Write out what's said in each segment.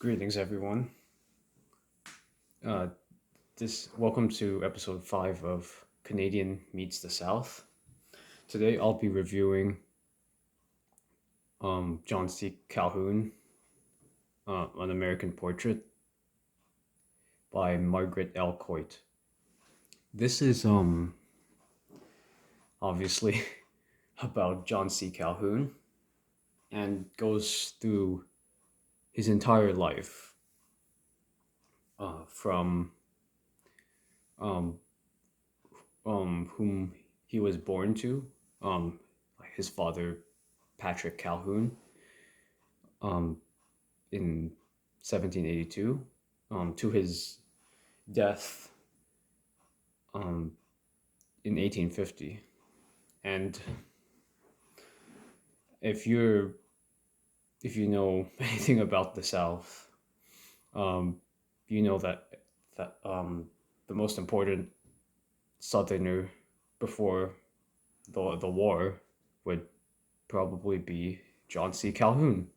Greetings, everyone. Uh, Welcome to episode 5 of Canadian Meets the South. Today, I'll be reviewing John C. Calhoun, An American Portrait by Margaret L. Coit. This is obviously about John C. Calhoun and goes through his entire life, from um, whom he was born to, um, his father Patrick Calhoun, um, in 1782, to his death, um, in 1850. And if you're if you know anything about the South, um, you know that the most important Southerner before the war would probably be John C. Calhoun,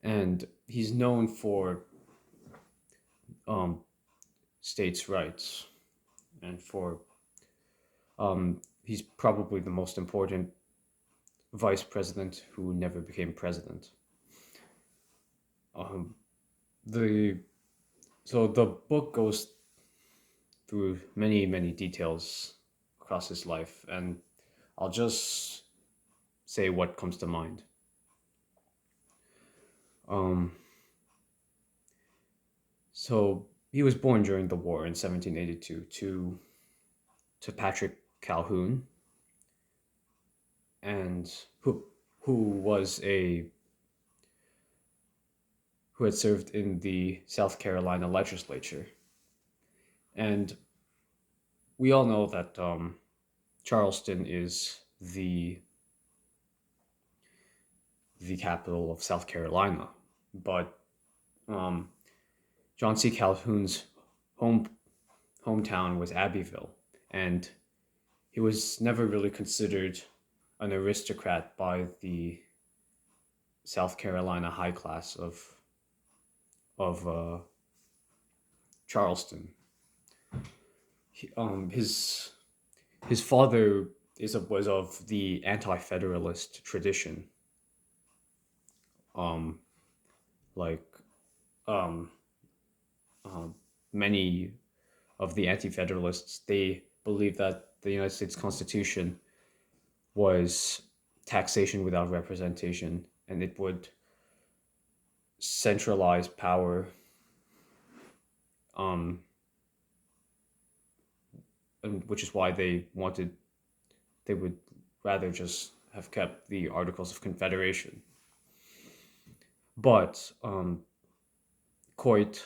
and he's known for um, states' rights and for he's probably the most important vice president who never became president. Um, the so the book goes through many details across his life, and I'll just say what comes to mind. Um, so he was born during the war in 1782 to Patrick Calhoun, and who was a who had served in the South Carolina legislature. And we all know that Charleston is the capital of South Carolina, but um, John C. Calhoun's home hometown was Abbeville, and he was never really considered an aristocrat by the South Carolina high class of Charleston. His father was of the anti-federalist tradition, um, like um, um, many of the anti-federalists. They believe that the United States Constitution was taxation without representation, and it would centralize power, um, and which is why they would rather just have kept the Articles of Confederation. But Coit,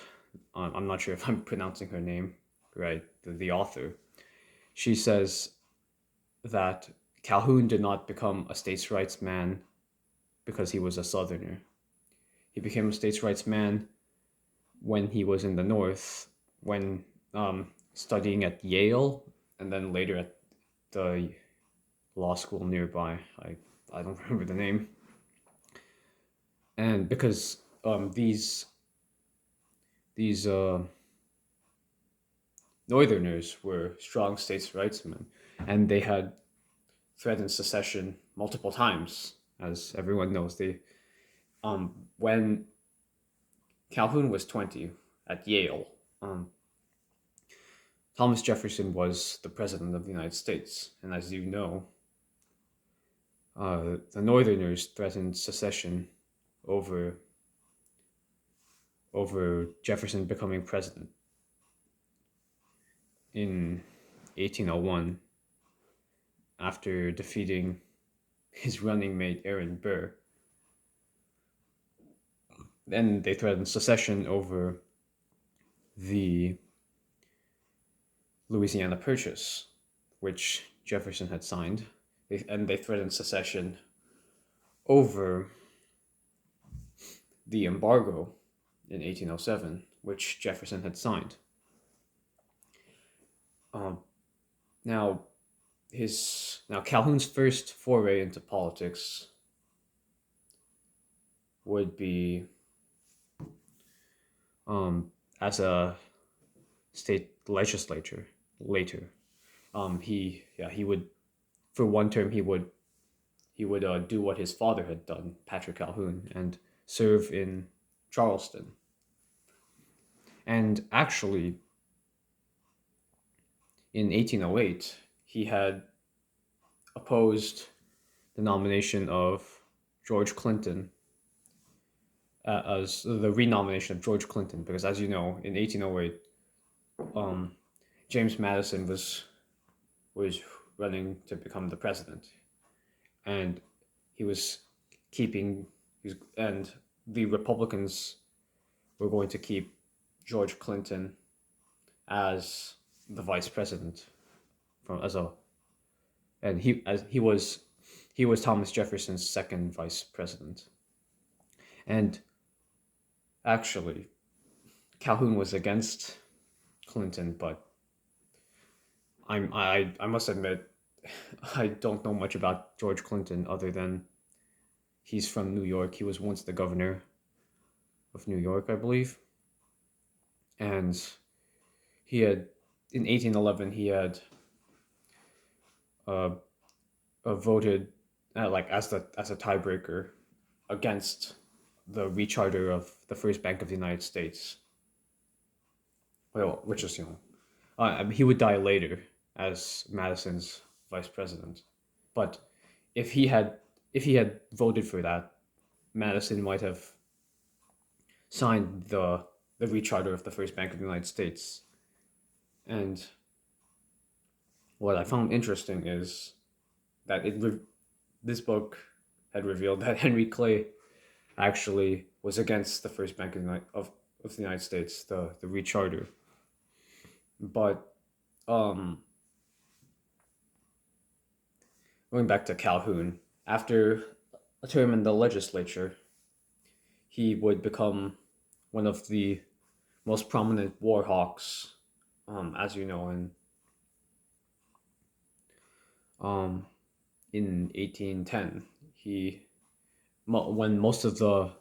I'm not sure if I'm pronouncing her name right, the author, she says that Calhoun did not become a states' rights man because he was a Southerner. He became a states' rights man when he was in the North, when studying at Yale, and then later at the law school nearby. I don't remember the name. And because these Northerners were strong states' rightsmen, and they had threatened secession multiple times, as everyone knows. When Calhoun was 20 at Yale, Thomas Jefferson was the president of the United States, and as you know, the Northerners threatened secession over Jefferson becoming president in 1801 after defeating his running mate Aaron Burr. Then they threatened secession over the Louisiana Purchase, which Jefferson had signed, and they threatened secession over the embargo in 1807, which Jefferson had signed. Um, now, Calhoun's first foray into politics would be um, as a state legislature later. He would, for one term he would do what his father had done, Patrick Calhoun, and serve in Charleston. And actually, in 1808, he had opposed the nomination of George Clinton, as the renomination of George Clinton, because as you know, in 1808, um, James Madison was running to become the president, and he was keeping, and the Republicans were going to keep George Clinton as the vice president, from as a and he was Thomas Jefferson's second vice president. And actually, Calhoun was against Clinton, but I must admit, I don't know much about George Clinton other than he's from New York. He was once the governor of New York, I believe. And he had, in 1811, he had uh, voted, like, as a tiebreaker against the recharter of the First Bank of the United States. Well, which is, he would die later as Madison's vice president. But if he had if he had voted for that, Madison might have signed the recharter of the First Bank of the United States. And what I found interesting is that this book had revealed that Henry Clay actually was against the First Bank of the United States, the recharter. But going back to Calhoun, after a term in the legislature, he would become one of the most prominent war hawks, as you know, um, in 1810. When most of the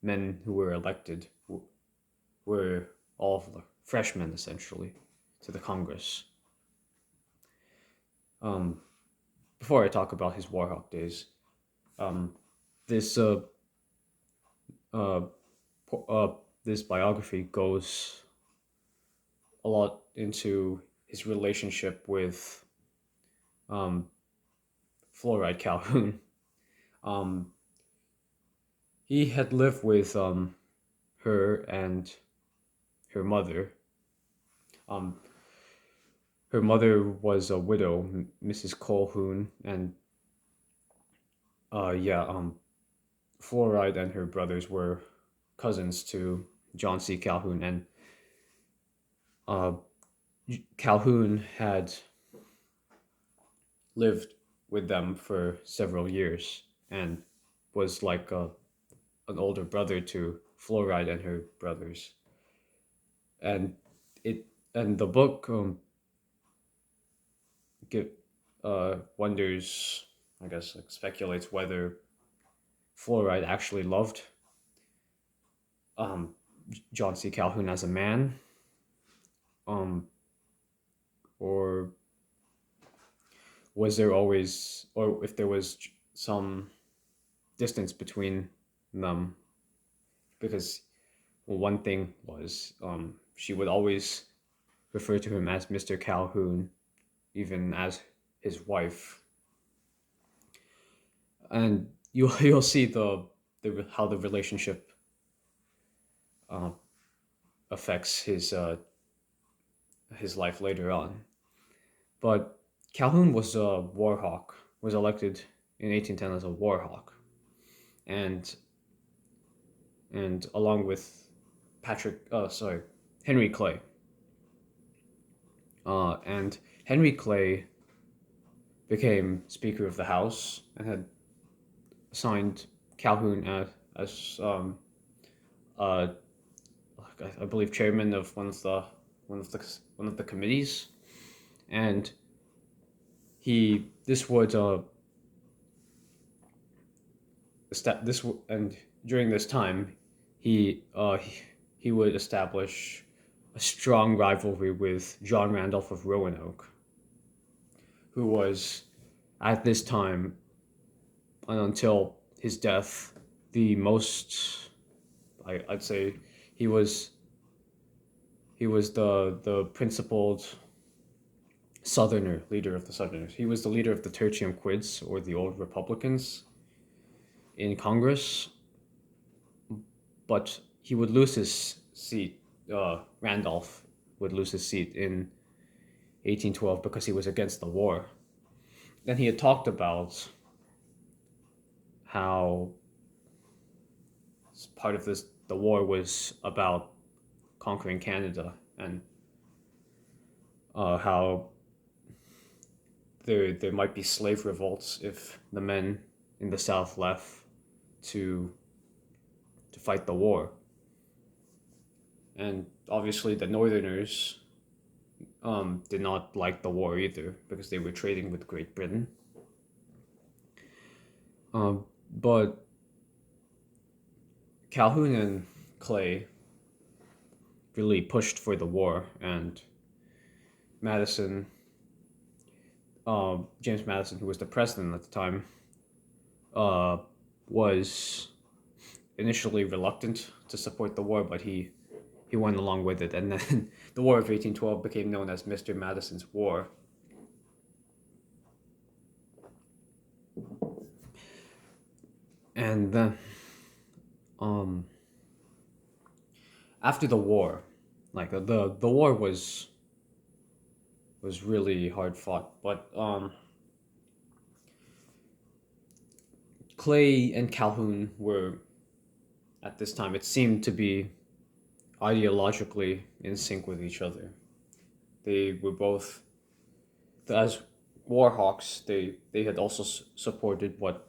men who were elected were all freshmen, essentially, to the Congress. Um, Before I talk about his Warhawk days, this uh, this biography goes a lot into his relationship with um, Fluoride Calhoun. Um, he had lived with her and her mother. Um, Her mother was a widow, Mrs. Calhoun, and yeah, Fluoride and her brothers were cousins to John C. Calhoun, and uh, Calhoun had lived with them for several years and was like an older brother to Fluoride and her brothers. And it and the book give, wonders, I guess, like, speculates whether Fluoride actually loved um, John C. Calhoun as a man, um, or was there always, or if there was some distance between them, because, well, one thing was, she would always refer to him as Mr. Calhoun, even as his wife, and you'll see the how the relationship uh, affects his life later on. But Calhoun was a war hawk, was elected in 1810 as a war hawk, and along with Henry Clay, and Henry Clay became Speaker of the House and had assigned Calhoun as uh, I believe chairman of one of the committees, and he this would this and during this time he he would establish a strong rivalry with John Randolph of Roanoke, who was at this time and until his death the most, I'd say he was the principled Southerner, leader of the Southerners. He was the leader of the Tertium Quids, or the Old Republicans, in Congress, but he would lose his seat. Randolph would lose his seat in 1812 because he was against the war. Then he had talked about how part of the war was about conquering Canada, and how there might be slave revolts if the men in the South left to fight the war. And obviously the Northerners did not like the war either because they were trading with Great Britain. But Calhoun and Clay really pushed for the war, and Madison, James Madison, who was the president at the time, was initially reluctant to support the war, but he went along with it, and then the War of 1812 became known as Mr. Madison's War. And then, after the war, like the war was really hard fought, but Clay and Calhoun were, at this time, it seemed to be ideologically in sync with each other. They were both, as war hawks, they had also supported what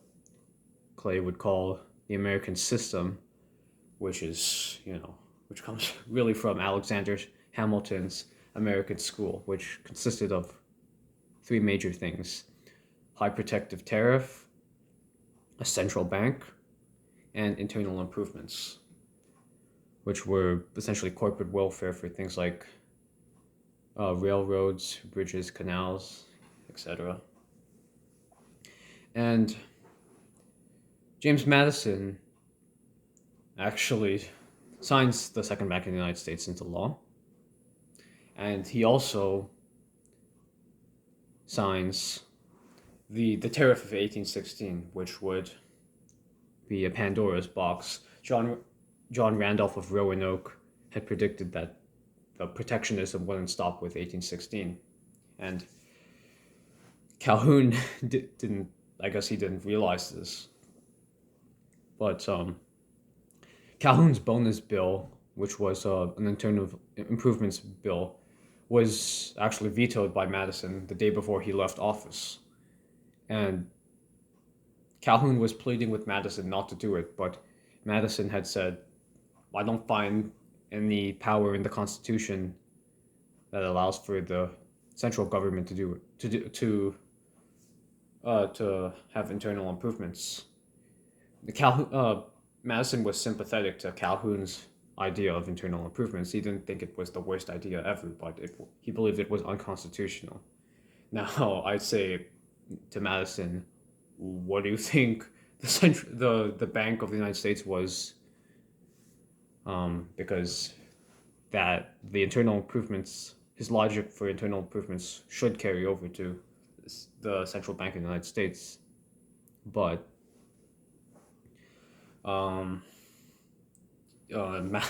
Clay would call the American system, which is, which comes really from Alexander Hamilton's American school, which consisted of three major things: high protective tariff, a central bank, and internal improvements, which were essentially corporate welfare for things like railroads, bridges, canals, etc. And James Madison actually signs the Second Bank of the United States into law, and he also signs the tariff of 1816, which would be a Pandora's box. John Randolph of Roanoke had predicted that the protectionism wouldn't stop with 1816, and Calhoun didn't. I guess he didn't realize this, but Calhoun's bonus bill, which was an internal improvements bill, was actually vetoed by Madison the day before he left office. And Calhoun was pleading with Madison not to do it, but Madison had said, I don't find any power in the Constitution that allows for the central government to do it, to have internal improvements. Madison was sympathetic to Calhoun's idea of internal improvements. He didn't think it was the worst idea ever, but he believed it was unconstitutional. Now, I'd say to Madison, what do you think the Bank of the United States was? Because that the internal improvements, his logic for internal improvements should carry over to the Central Bank of the United States, but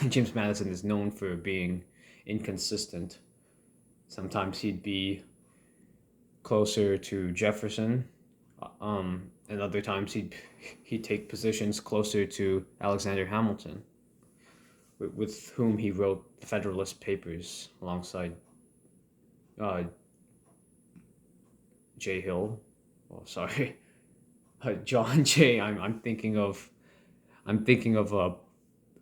James Madison is known for being inconsistent. Sometimes he'd be closer to Jefferson, and other times he'd take positions closer to Alexander Hamilton, with whom he wrote the Federalist Papers alongside J. Hill. Oh, sorry, John Jay. I'm thinking of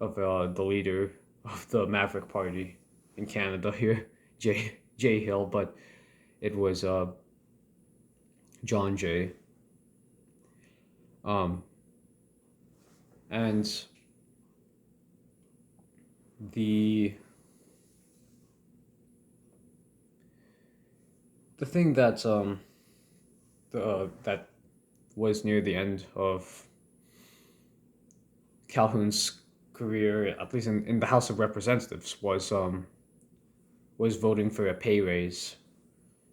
the leader of the Maverick Party in Canada here, J. Hill, but it was John Jay. And the the thing that was near the end of Calhoun's career, at least in the House of Representatives, was voting for a pay raise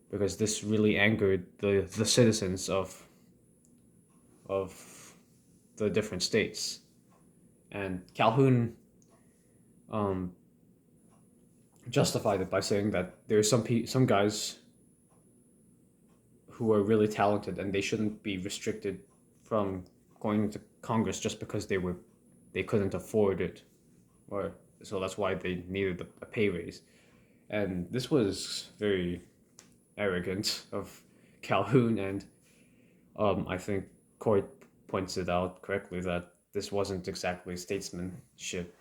because this really angered the citizens of the different states. And Calhoun um, justified it by saying that there's some guys who are really talented and they shouldn't be restricted from going to Congress just because they couldn't afford it, or so that's why they needed a pay raise. And this was very arrogant of Calhoun, and I think Coit points it out correctly that this wasn't exactly statesmanship,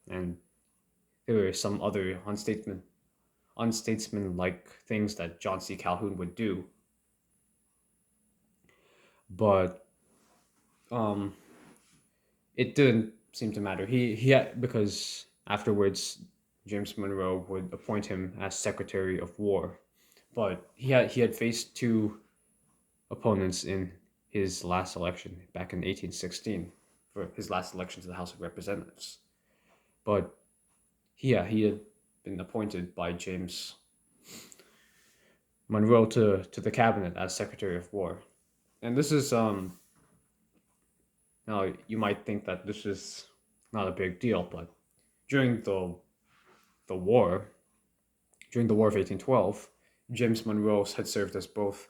and there were some other unstatesmanlike things that John C. Calhoun would do, but um, it didn't seem to matter. He had, because afterwards James Monroe would appoint him as Secretary of War, but he had faced two opponents in his last election back in 1816 for his last election to the House of Representatives. But he had been appointed by James Monroe to the cabinet as Secretary of War. And this is now you might think that this is not a big deal, but during the war, during the War of 1812, James Monroe had served as both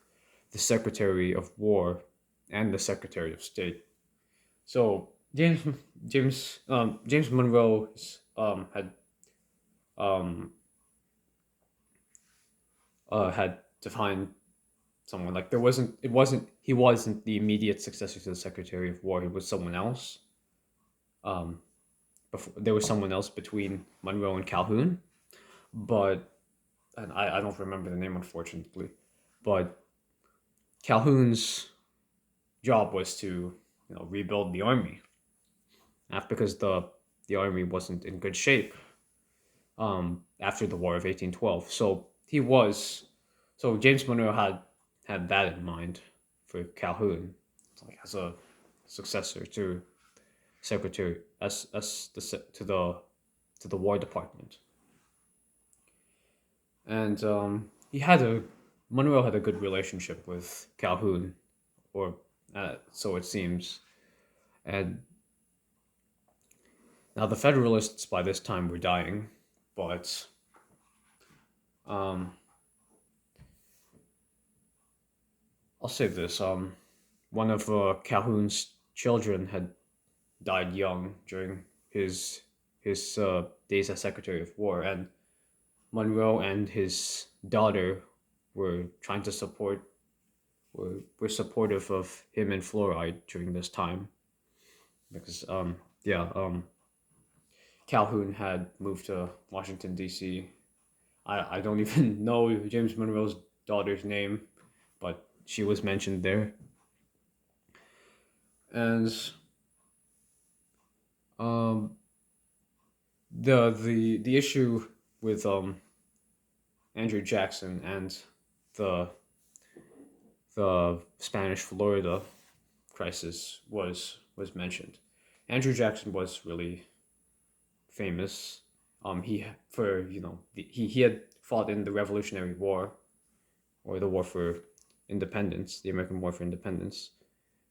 the Secretary of War and the Secretary of State. So James Monroe um, had to find someone. Like he wasn't the immediate successor to the Secretary of War. He was someone else. Um, there was someone else between Monroe and Calhoun, but and I don't remember the name unfortunately, but Calhoun's job was to rebuild the army, because the army wasn't in good shape after the War of 1812. So James Monroe had that in mind for Calhoun, like as a successor to secretary as to the War Department, and he had a Monroe had a good relationship with Calhoun, or so it seems, and now the Federalists by this time were dying, but um, I'll say this: one of Calhoun's children had died young during his days as Secretary of War, and Monroe and his daughter were trying to were supportive of him and fluoride during this time because yeah Calhoun had moved to Washington D.C. I don't even know James Monroe's daughter's name, but she was mentioned there, and um the issue with Andrew Jackson and the the Spanish Florida crisis was mentioned. Andrew Jackson was really famous. He for he had fought in the Revolutionary War, or the War for Independence, the American War for Independence,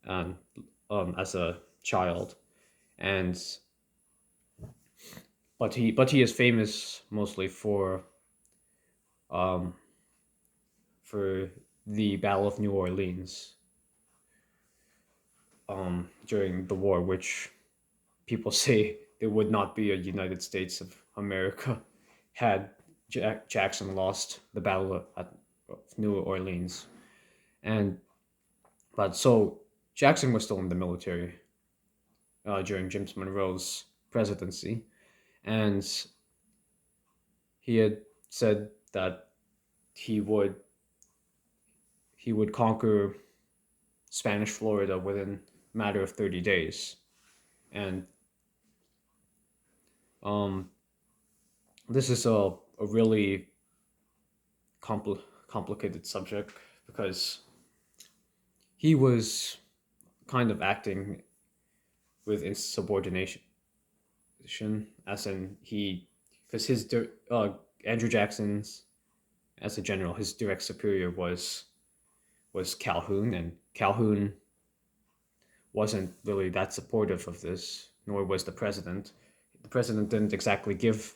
um, as a child, and but he is famous mostly um, for the Battle of New Orleans during the war, which people say there would not be a United States of America had Jackson lost the Battle of New Orleans. And but so Jackson was still in the military during James Monroe's presidency, and he had said that he would he would conquer Spanish Florida within a matter of 30 days. And um, this is a really complicated subject because he was kind of acting with insubordination, as in because Andrew Jackson's, as a general, his direct superior was Calhoun, and Calhoun wasn't really that supportive of this, nor was the president. The president didn't exactly give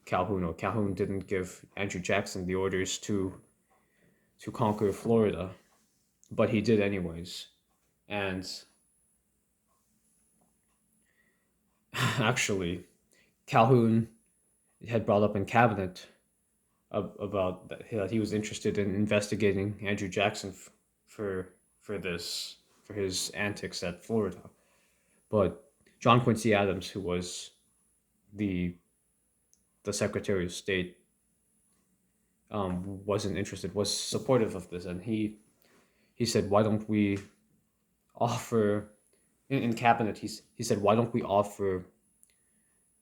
Calhoun, or Calhoun didn't give Andrew Jackson the orders to conquer Florida, but he did anyways. And actually, Calhoun had brought up in cabinet about that he was interested in investigating Andrew Jackson for for his antics at Florida. But John Quincy Adams, who was the the Secretary of State, wasn't interested, was supportive of this, and he said, "Why don't we offer in cabinet?" He said, "Why don't we offer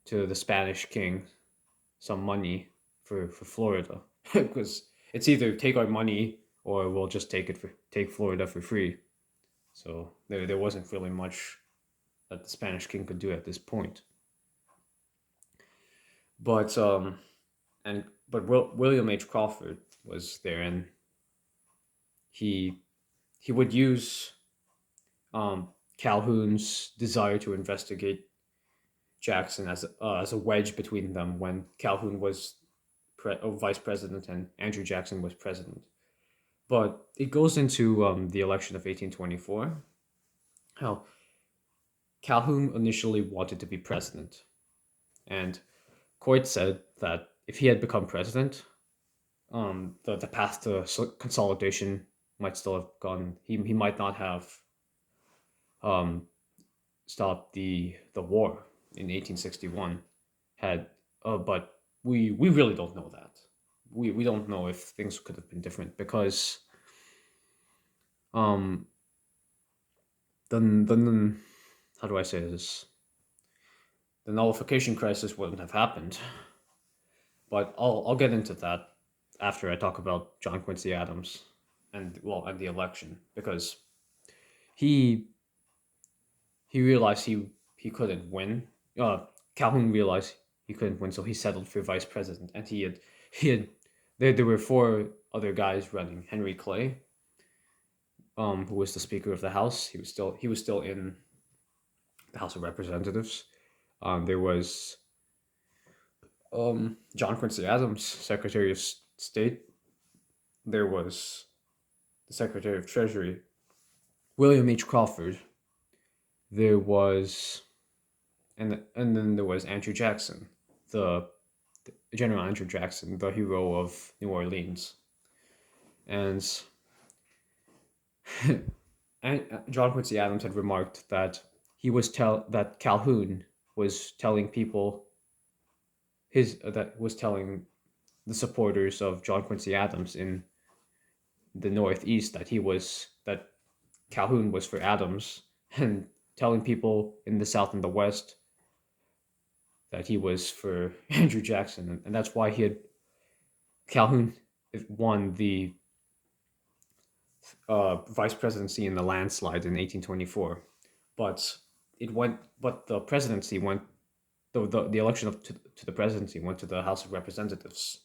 to the Spanish king some money for Florida because it's either take our money or we'll just take Florida for free." So there wasn't really much that the Spanish king could do at this point. But William H. Crawford was there, and he he would use Calhoun's desire to investigate Jackson as a wedge between them when Calhoun was vice president and Andrew Jackson was president. But it goes into the election of 1824. How Calhoun initially wanted to be president, and Coit said that if he had become president, the path to consolidation might still have gone. He might not have um, stopped the war in 1861. Had but we really don't know that. We don't know if things could have been different because um then how do I say this? The nullification crisis wouldn't have happened. But I'll get into that after I talk about John Quincy Adams and the election because he he realized he couldn't win. Calhoun realized he couldn't win, so he settled for vice president, and he had there were four other guys running. Henry Clay, who was the Speaker of the House, he was still in the House of Representatives. There was John Quincy Adams, Secretary of State. There was the Secretary of Treasury, William H. Crawford. There was, and then there was Andrew Jackson, the General Andrew Jackson, the hero of New Orleans, and John Quincy Adams had remarked that that Calhoun was telling people that was telling the supporters of John Quincy Adams in the Northeast that Calhoun was for Adams, and telling people in the South and the West that he was for Andrew Jackson, and that's why Calhoun won the vice presidency in the landslide in 1824, but the presidency went the election to the presidency went to the House of Representatives,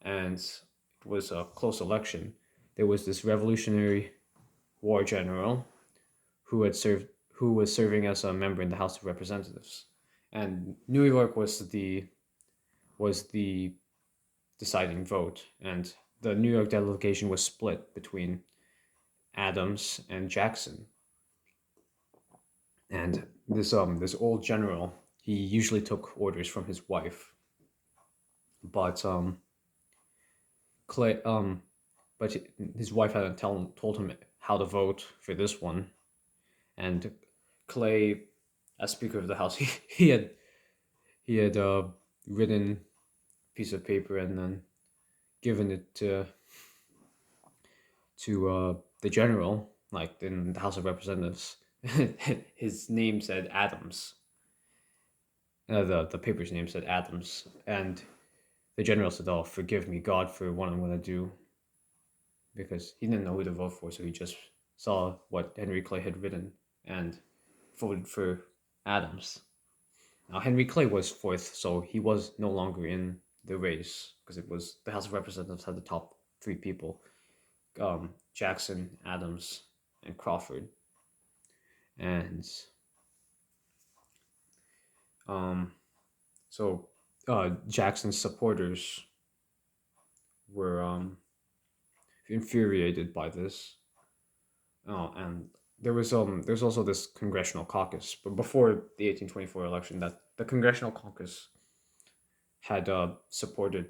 and it was a close election. There was this Revolutionary War general who was serving as a member in the House of Representatives, and New York was the deciding vote, and the New York delegation was split between Adams and Jackson. And this old general, he usually took orders from his wife, but Clay but his wife hadn't told him how to vote for this one, and Clay, as Speaker of the House, he had written a piece of paper and then given it to the general, like in the House of Representatives. His name said Adams, The paper's name said Adams, and the general said, "Oh, forgive me, God, for what I'm gonna do," because he didn't know who to vote for, so he just saw what Henry Clay had written and voted for Adams. Now Henry Clay was fourth, so he was no longer in the race because it was the House of Representatives had the top three people: Jackson, Adams, and Crawford. And um, so Jackson's supporters were infuriated by this. And there's also this congressional caucus, but before the 1824 election, that the congressional caucus had supported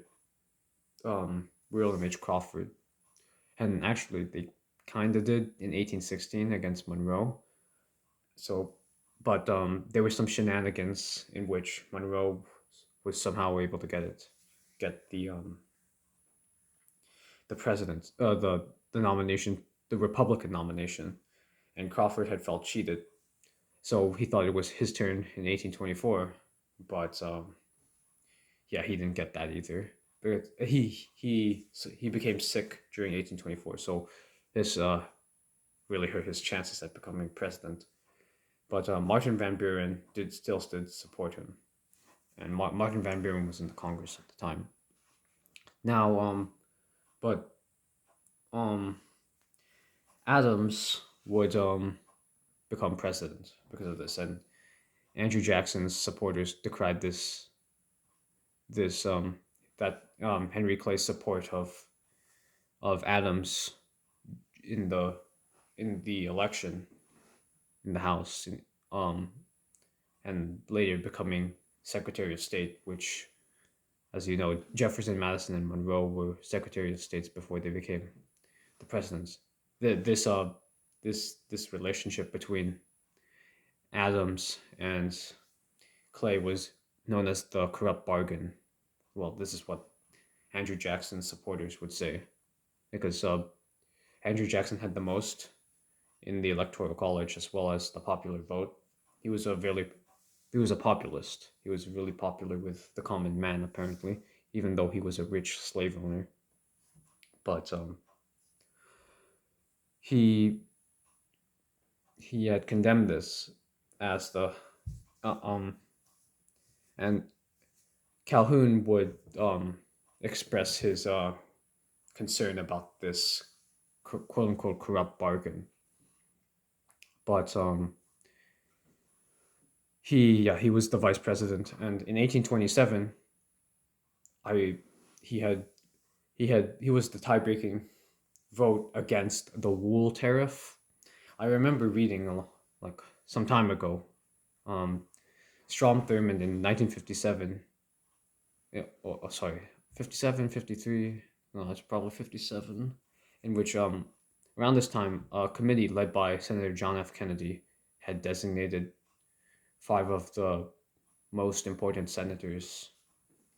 William H. Crawford, and actually they kind of did in 1816 against Monroe. So, but there were some shenanigans in which Monroe was somehow able to get the president, the nomination, the Republican nomination, and Crawford had felt cheated. So he thought it was his turn in 1824, but yeah, he didn't get that either. But he became sick during 1824, so this really hurt his chances at becoming president. But Martin Van Buren did support him, and Martin Van Buren was in the Congress at the time. Now, but um, Adams would become president because of this, and Andrew Jackson's supporters decried this that Henry Clay's support of Adams in the election in the House, um, and later becoming Secretary of State, which, as you know, Jefferson, Madison, and Monroe were Secretary of States before they became the presidents. This relationship between Adams and Clay was known as the corrupt bargain. Well, this is what Andrew Jackson's supporters would say, because Andrew Jackson had the most in the electoral college as well as the popular vote. He was a really he was a populist. He was really popular with the common man, apparently, even though he was a rich slave owner. But he he had condemned this as the uh, um and Calhoun would express his concern about this quote unquote corrupt bargain. But he was the vice president, and in 1827, I he had he was the tie breaking vote against the wool tariff. I remember reading like some time ago, um, Strom Thurmond in 1957. Yeah, sorry, 57, 53. No, it's probably 57. In which around this time, a committee led by Senator John F. Kennedy had designated five of the most important senators,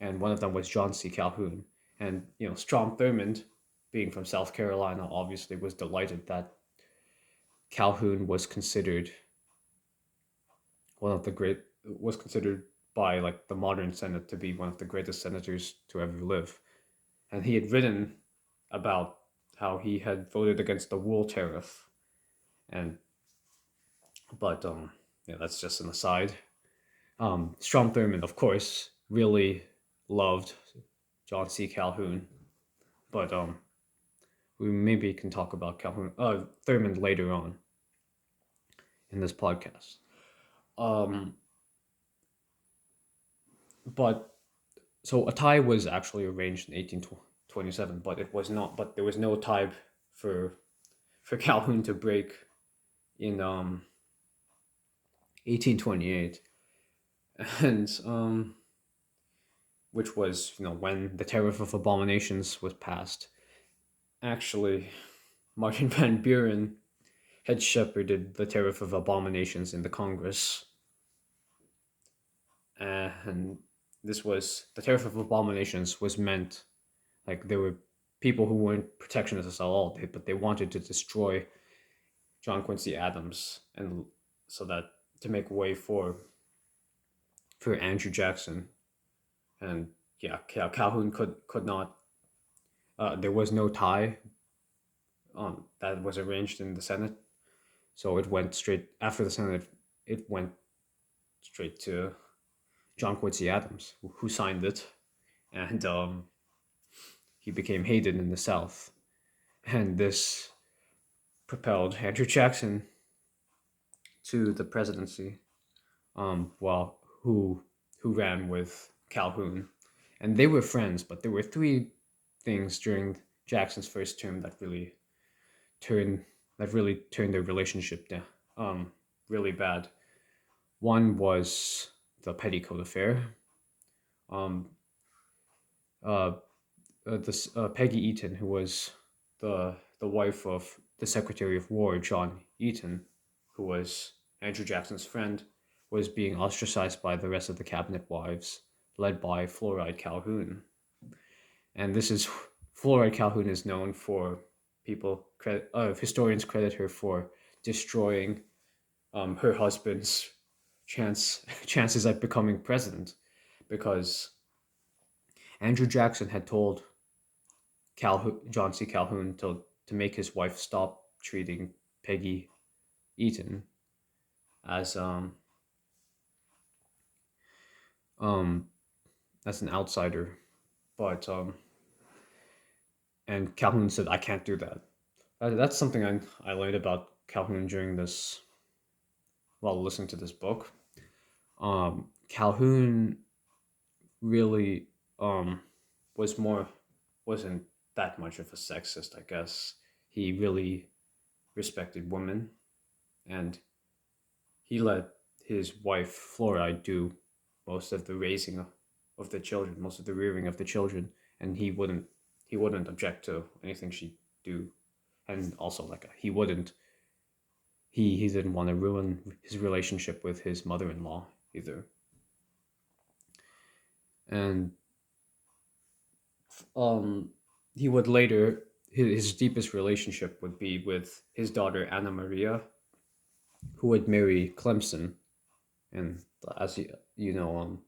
and one of them was John C. Calhoun. And Strom Thurmond, being from South Carolina, obviously was delighted that Calhoun was considered by like the modern Senate to be one of the greatest senators to ever live. And he had written about how he had voted against the wool tariff. And but yeah, that's just an aside. Strom Thurmond, of course, really loved John C. Calhoun, but we maybe can talk about Thurmond later on in this podcast. Um, but so a tie was actually arranged in 1827, but it was not. But there was no tie for Calhoun to break in 1828, and which was when the Tariff of Abominations was passed. Actually, Martin Van Buren had shepherded the Tariff of Abominations in the Congress, and this was the Tariff of Abominations was meant like there were people who weren't protectionists at all, but they wanted to destroy John Quincy Adams, and so that to make way for for Andrew Jackson, and yeah, Calhoun could not. There was no tie that was arranged in the Senate, so it went straight after the Senate. It went straight to John Quincy Adams, who signed it, and he became hated in the South, and this propelled Andrew Jackson to the presidency. Well, who ran with Calhoun, and they were friends, but there were three things during Jackson's first term turned that really turned their relationship down, really bad. One was the petticoat affair. Um, uh, Peggy Eaton, who was the wife of the Secretary of War John Eaton, who was Andrew Jackson's friend, was being ostracized by the rest of the cabinet wives, led by Fluoride Calhoun. And this is Fluoride Calhoun is known for historians credit her for destroying her husband's chances at becoming president, because Andrew Jackson had told John C. Calhoun to make his wife stop treating Peggy Eaton as um as an outsider, but and Calhoun said, "I can't do that." That's something I learned about Calhoun during this while listening to this book. Calhoun really was more wasn't that much of a sexist, I guess. He really respected women, and he let his wife Fluoride do most of the raising of the children, most of the rearing of the children, and he wouldn't object to anything she do, and also like he didn't want to ruin his relationship with his mother-in-law either, and um he would later his deepest relationship would be with his daughter Anna Maria, who would marry Clemson. And as you know,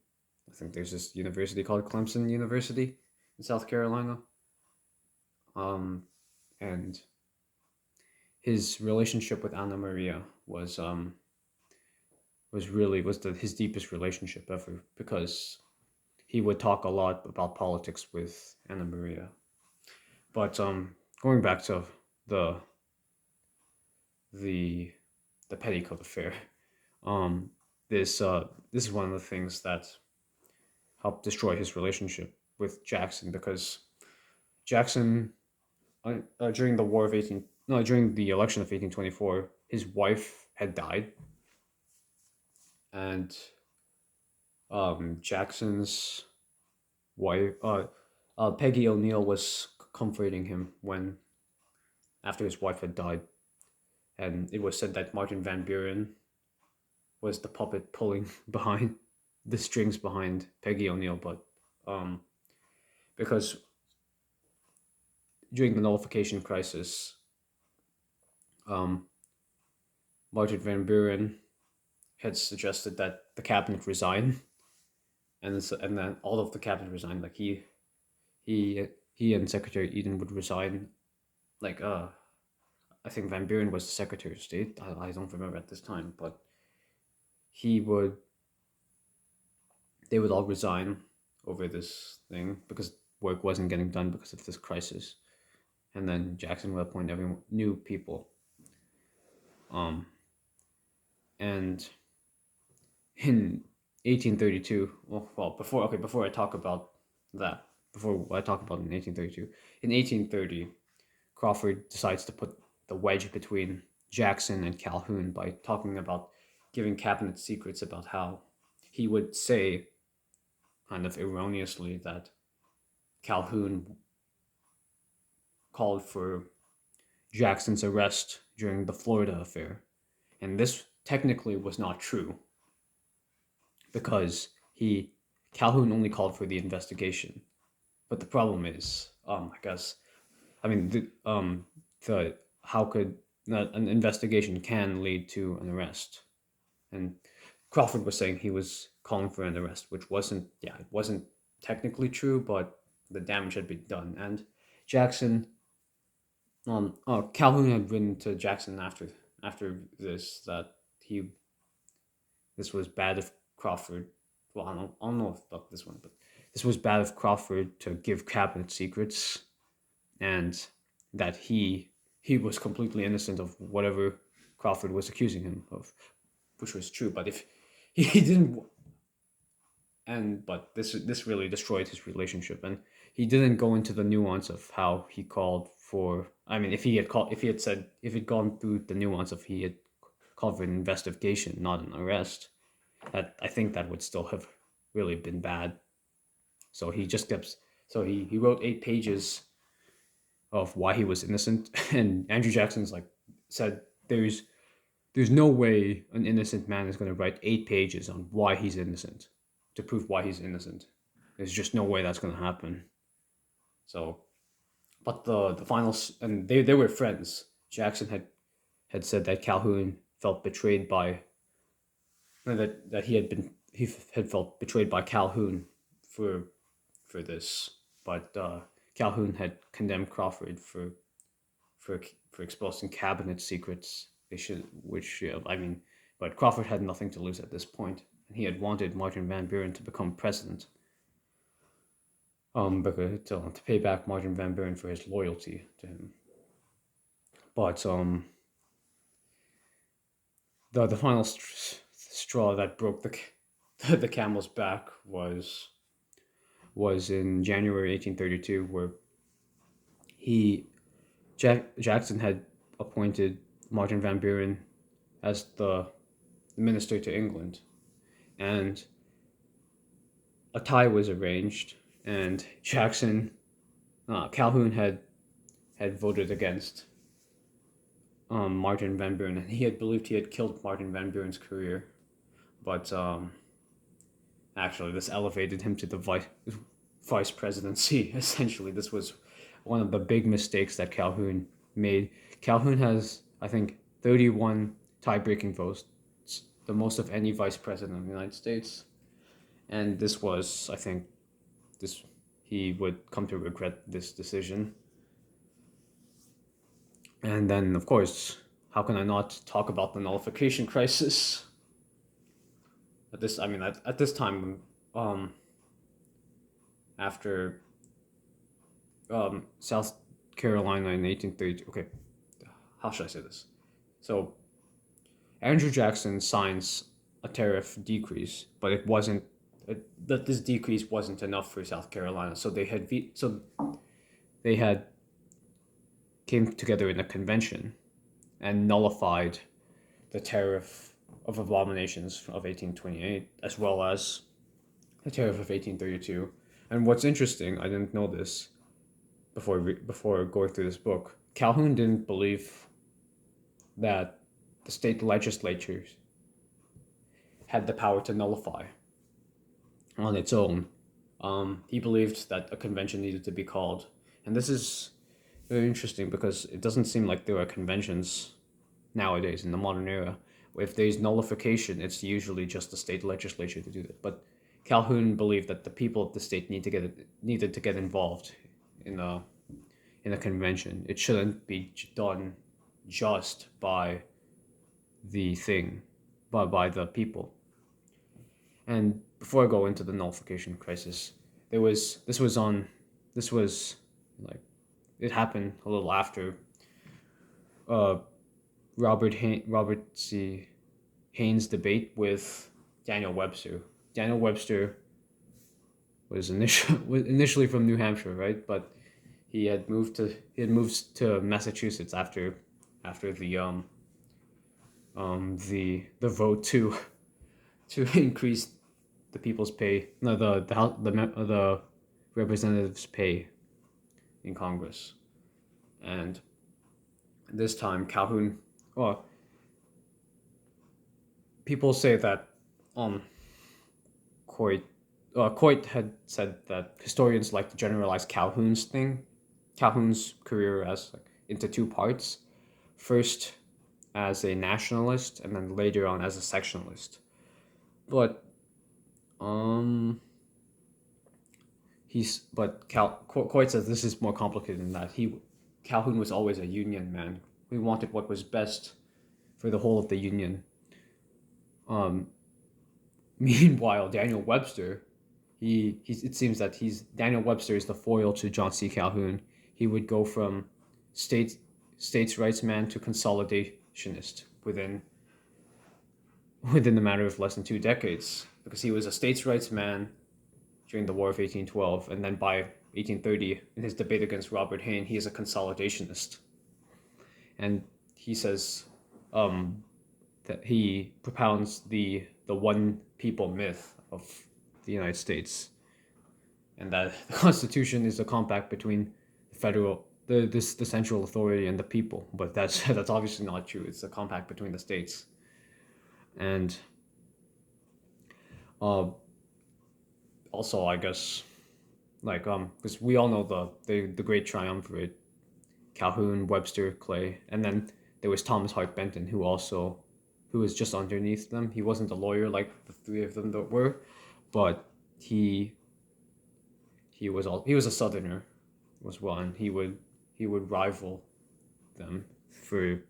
I think there's this university called Clemson University in South Carolina. Um, and his relationship with Anna Maria was his deepest relationship ever, because he would talk a lot about politics with Anna Maria. But going back to the the the petticoat affair, um, this is one of the things that helped destroy his relationship with Jackson, because Jackson, during the war of 18 no during the election of 1824, his wife had died, and Jackson's wife, Peggy O'Neill, was comforting him when after his wife had died, and it was said that Martin Van Buren was the puppet pulling behind the strings behind Peggy O'Neill, but um, because during the nullification crisis, um, Martin Van Buren had suggested that the cabinet resign, and then all of the cabinet resigned. Like he and Secretary Eden would resign. Like I think Van Buren was the Secretary of State. I don't remember at this time, but he would they would all resign over this thing because work wasn't getting done because of this crisis, and then Jackson would appoint everyone new people. Um, and in 1832, before I talk about that, before I talk about in 1832, in 1830, Crawford decides to put the wedge between Jackson and Calhoun by talking about giving cabinet secrets about how he would say, kind of erroneously, that Calhoun called for Jackson's arrest during the Florida affair. And this technically was not true, because Calhoun only called for the investigation. But the problem is, I guess, I mean, the how could not an investigation can lead to an arrest? And Crawford was saying he was calling for an arrest, which wasn't, yeah, it wasn't technically true, but the damage had been done. And Jackson, Calhoun had written to Jackson after this that he this was bad of Crawford. Well, I don't know about this one, but this was bad of Crawford to give cabinet secrets, and that he was completely innocent of whatever Crawford was accusing him of, which was true. But if he didn't, but this really destroyed his relationship, and he didn't go into the nuance of how he called for. I mean, if he had said, if he'd gone through the nuance of he had called for an investigation, not an arrest, that I think that would still have really been bad. So he just kept. So he wrote 8 pages of why he was innocent, and Andrew Jackson's like said there's no way an innocent man is going to write 8 pages on why he's innocent to prove why he's innocent. There's just no way that's going to happen. So, but the finals, and they were friends. Jackson had said that Calhoun felt betrayed by that he had felt betrayed by Calhoun for this, but Calhoun had condemned Crawford for for exposing cabinet secrets. They should, which I mean, but Crawford had nothing to lose at this point, and he had wanted Martin Van Buren to become president. Because to pay back Martin Van Buren for his loyalty to him. But the final straw that broke the camel's back was in January 1832, where Jackson had appointed Martin Van Buren as the minister to England, and a tie was arranged, and Calhoun had voted against Martin Van Buren, and he had believed he had killed Martin Van Buren's career, but actually this elevated him to the vice presidency. Essentially, this was one of the big mistakes that Calhoun made. Calhoun has, I think, 31 tie-breaking votes, the most of any vice president of the United States, and this was, I think, he would come to regret this decision. And then, of course, how can I not talk about the nullification crisis? At this time, after South Carolina in 1832. Okay, how should I say this? So, Andrew Jackson signs a tariff decrease, but it wasn't that this decrease wasn't enough for South Carolina. So they had came together in a convention and nullified the tariff of abominations of 1828, as well as the tariff of 1832. And what's interesting, I didn't know this before going through this book. Calhoun didn't believe that the state legislatures had the power to nullify on its own. He believed that a convention needed to be called, and this is very interesting because it doesn't seem like there are conventions nowadays in the modern era. If there's nullification, it's usually just the state legislature to do that. But Calhoun believed that the people of the state needed to get involved in a convention. It shouldn't be done just by the thing, but by the people. And before I go into the nullification crisis, this was like, it happened a little after Robert C. Haynes' debate with Daniel Webster. Daniel Webster was initially from New Hampshire, right? But he had moved to Massachusetts after the vote to increase the people's pay, no, the representatives' pay in Congress. And this time Calhoun, well, people say that Coit had said that historians like to generalize Calhoun's career as into two parts. First as a nationalist, and then later on as a sectionalist. But Um, Coit says this is more complicated than that. Calhoun was always a Union man. He wanted what was best for the whole of the Union. Um, Meanwhile, Daniel Webster, it seems that Daniel Webster is the foil to John C. Calhoun. He would go from state states' rights man to consolidationist within the matter of less than 2 decades, because he was a states' rights man during the War of 1812, and then by 1830, in his debate against Robert Hayne, he is a consolidationist. And he says um, that he propounds the one people myth of the United States, and that the Constitution is a compact between the central authority and the people. But that's obviously not true. It's a compact between the states, and uh, also I guess because we all know the great triumvirate: Calhoun, Webster, Clay, and then there was Thomas Hart Benton, who was just underneath them. He wasn't a lawyer like the three of them that were, but he was a Southerner as well, and he would rival them for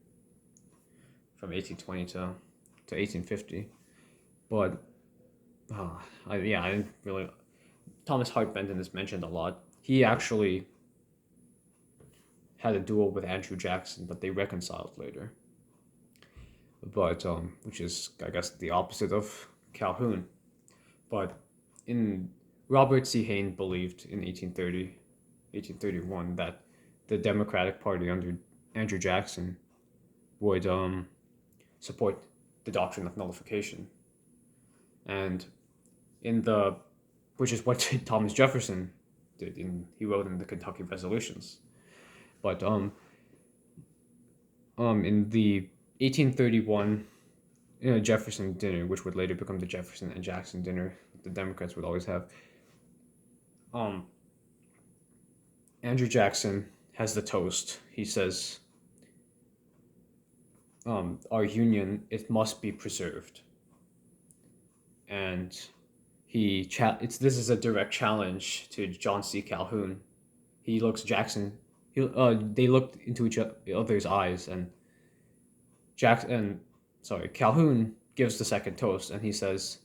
from 1820 to 1850. But I didn't really. Thomas Hart Benton is mentioned a lot. He actually had a duel with Andrew Jackson, but they reconciled later. But which is, I guess, the opposite of Calhoun. But in Robert C. Hayne believed in 1831, that the Democratic Party under Andrew Jackson would support the doctrine of nullification, and which is what Thomas Jefferson did. He wrote in the Kentucky Resolutions. But in the 1831 Jefferson dinner, which would later become the Jefferson and Jackson dinner, the Democrats would always have. Andrew Jackson has the toast. He says, "Our union, it must be preserved," and this is a direct challenge to John C. Calhoun. He looks Jackson. They looked into each other's eyes, and Calhoun gives the second toast, and he says,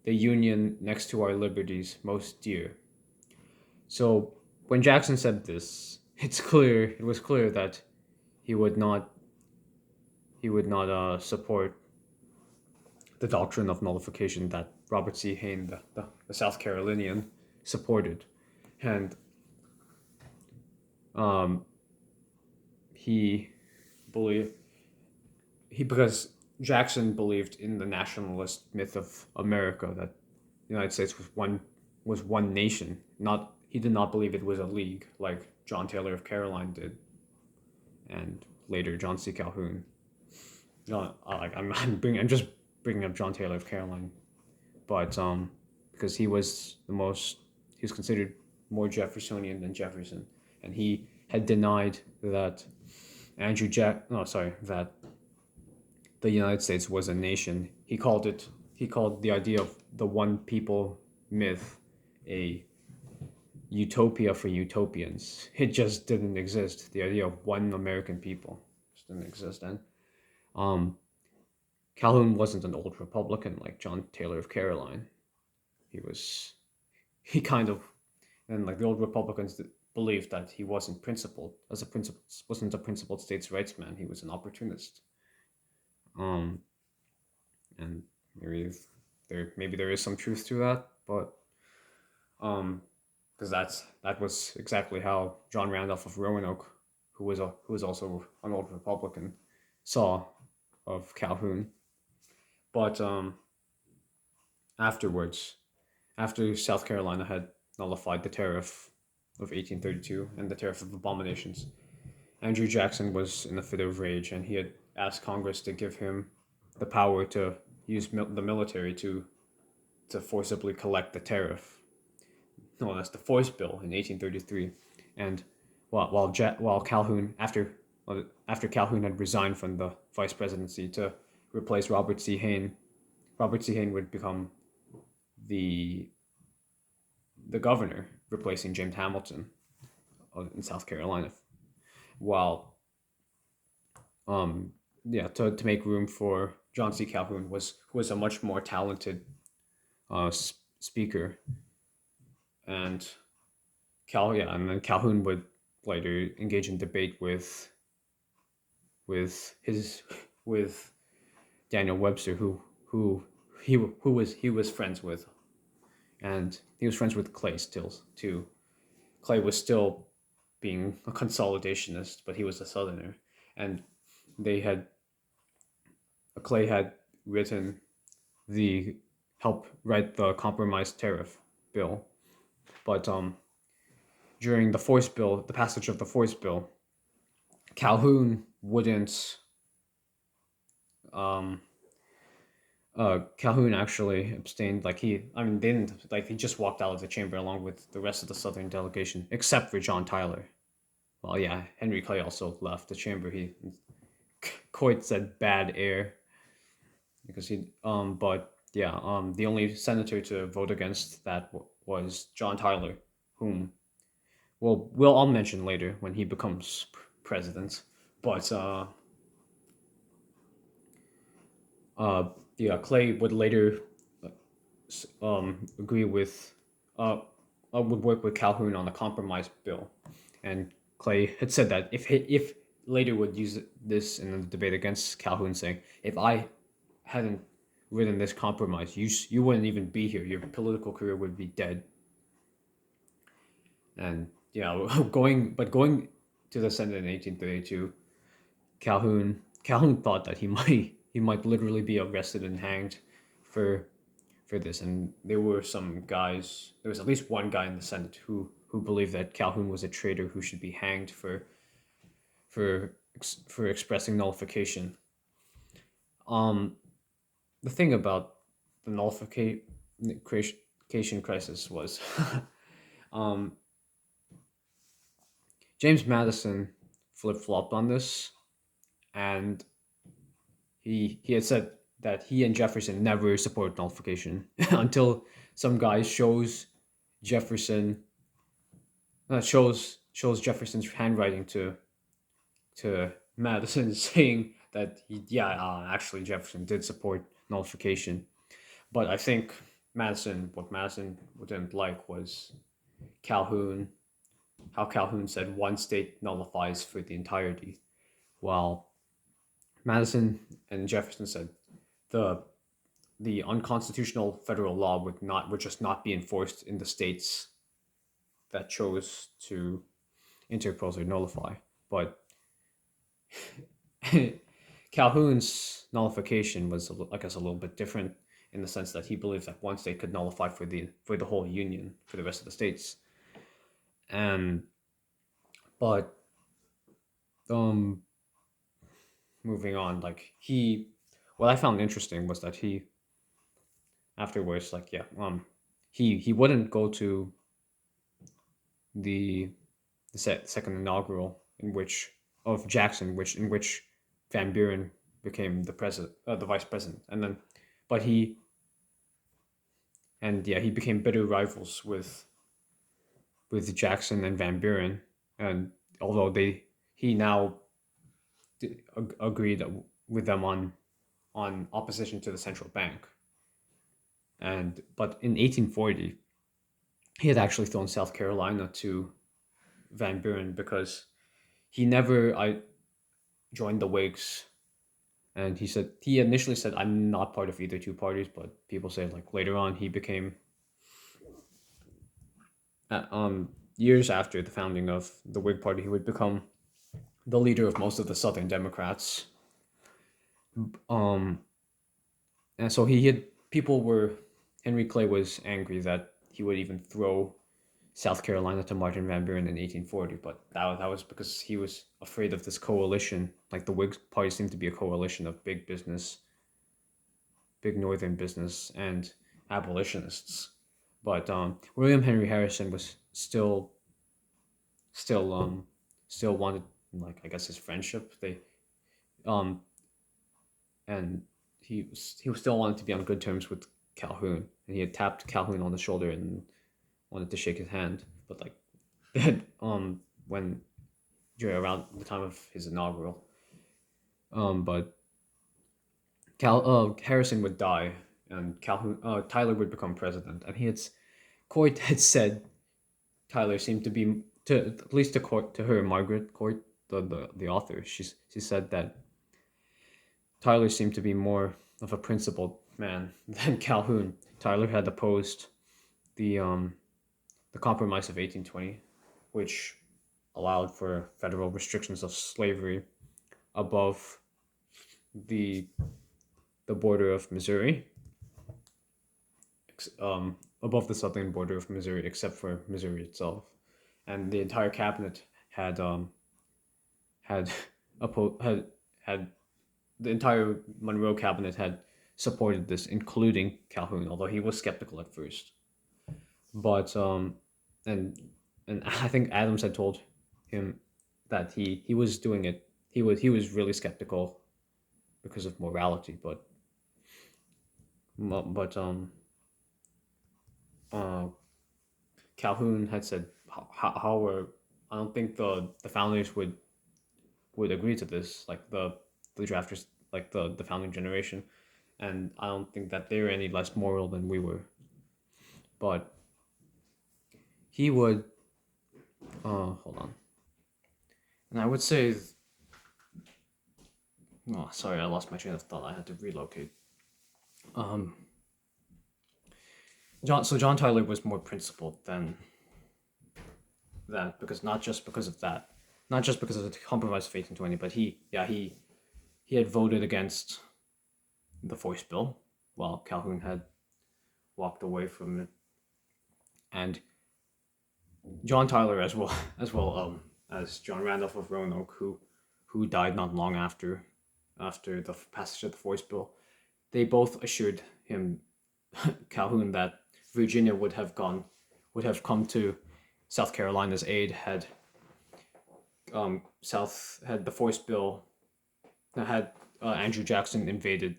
"The Union next to our liberties most dear." So when Jackson said this, it was clear that he would not support the doctrine of nullification that Robert C. Hayne, the South Carolinian, supported, and he believed because Jackson believed in the nationalist myth of America, that the United States was one nation. He did not believe it was a league like John Taylor of Caroline did, and later John C. Calhoun. No, I'm just bringing up John Taylor of Caroline, but because he was considered more Jeffersonian than Jefferson, and he had denied that that the United States was a nation. He called the idea of the one people myth a utopia for utopians. It just didn't exist. The idea of one American people just didn't exist. And Calhoun wasn't an old Republican like John Taylor of Caroline. He kind of, and like the old Republicans believed that he wasn't wasn't a principled states' rights man. He was an opportunist. And maybe there is some truth to that, but because that was exactly how John Randolph of Roanoke, who was also an old Republican, saw of Calhoun. But after South Carolina had nullified the tariff of 1832 and the tariff of abominations, Andrew Jackson was in a fit of rage, and he had asked Congress to give him the power to use the military to forcibly collect the tariff. No, that's the Force Bill in 1833. And while Calhoun, after Calhoun had resigned from the vice presidency to replace Robert C. Hayne would become the the governor, replacing James Hamilton in South Carolina, while um, yeah, to make room for John C. Calhoun, who was a much more talented speaker, and and then Calhoun would later engage in debate with his with Daniel Webster, who he was friends with, and he was friends with Clay still too. Clay was still being a consolidationist, but he was a Southerner, and they had Clay had written the help write the compromise tariff bill, but during the passage of the force bill, Calhoun wouldn't. Um, Calhoun actually abstained. Didn't like he just walked out of the chamber along with the rest of the Southern delegation, except for John Tyler. Well, yeah, Henry Clay also left the chamber. He Coit said bad air because but yeah, the only senator to vote against that was John Tyler, whom we'll all mention later when he becomes president. But uh, yeah, Clay would later agree with would work with Calhoun on the compromise bill, and Clay had said that if later would use this in the debate against Calhoun, saying if I hadn't written this compromise, you wouldn't even be here. Your political career would be dead. And yeah, going to the Senate in 1832, Calhoun thought that he might literally be arrested and hanged for this, and there were some guys. There was at least one guy in the Senate who believed that Calhoun was a traitor who should be hanged for expressing nullification. Um, the thing about the nullification crisis was, um, James Madison flip flopped on this, and he had said that he and Jefferson never supported nullification until some guy Jefferson shows Jefferson's handwriting to Madison saying that actually Jefferson did support nullification. But I think what Madison didn't like was Calhoun, how Calhoun said one state nullifies for the entirety, while Madison and Jefferson said the the unconstitutional federal law would just not be enforced in the states that chose to interpose or nullify. But Calhoun's nullification was, I guess, a little bit different in the sense that he believed that one state could nullify for the whole union for the rest of the states. And but um, moving on, what I found interesting was that he afterwards, he wouldn't go to the second inaugural in which of Jackson, in which Van Buren became the vice president, and then, but he became bitter rivals with Jackson and Van Buren, and although he now agreed with them on opposition to the central bank, and but in 1840 he had actually thrown South Carolina to Van Buren because he never I joined the Whigs, and he initially said I'm not part of either two parties, but people say like later on he became years after the founding of the Whig Party he would become the leader of most of the Southern Democrats. Um, and so he had people were Henry Clay was angry that he would even throw South Carolina to Martin Van Buren in 1840, but that was because he was afraid of this coalition. Like the Whig Party seemed to be a coalition of big business, big Northern business, and abolitionists. But William Henry Harrison was still still wanted, like, I guess, his friendship. Um and he still wanted to be on good terms with Calhoun, and he had tapped Calhoun on the shoulder and wanted to shake his hand, but like that when during around the time of his inaugural, but Harrison would die and Tyler would become president, and Coit had said Tyler seemed to be, to at least to her, Margaret Coit, the author. She said that Tyler seemed to be more of a principled man than Calhoun. Tyler had opposed the um the Compromise of 1820, which allowed for federal restrictions of slavery above the the border of Missouri, above the southern border of Missouri, except for Missouri itself, and the entire cabinet had had had had the entire Monroe cabinet had supported this, including Calhoun, although he was skeptical at first. But and and I think Adams had told him that he was doing it. He was really skeptical because of morality, but uh, Calhoun had said how were I don't think the founders would agree to this, like the drafters, like the founding generation, and I don't think that they're any less moral than we were. But he would hold on, and I would say, oh sorry, I lost my train of thought. I had to relocate. Um, John Tyler was more principled than that, because not just because of that, not just because of the Compromise of 1820, but he had voted against the Force Bill while Calhoun had walked away from it, and John Tyler as well as John Randolph of Roanoke, who died not long after the passage of the Force Bill. They both assured him, Calhoun, that Virginia would have come to South Carolina's aid had the Force Bill, had Andrew Jackson invaded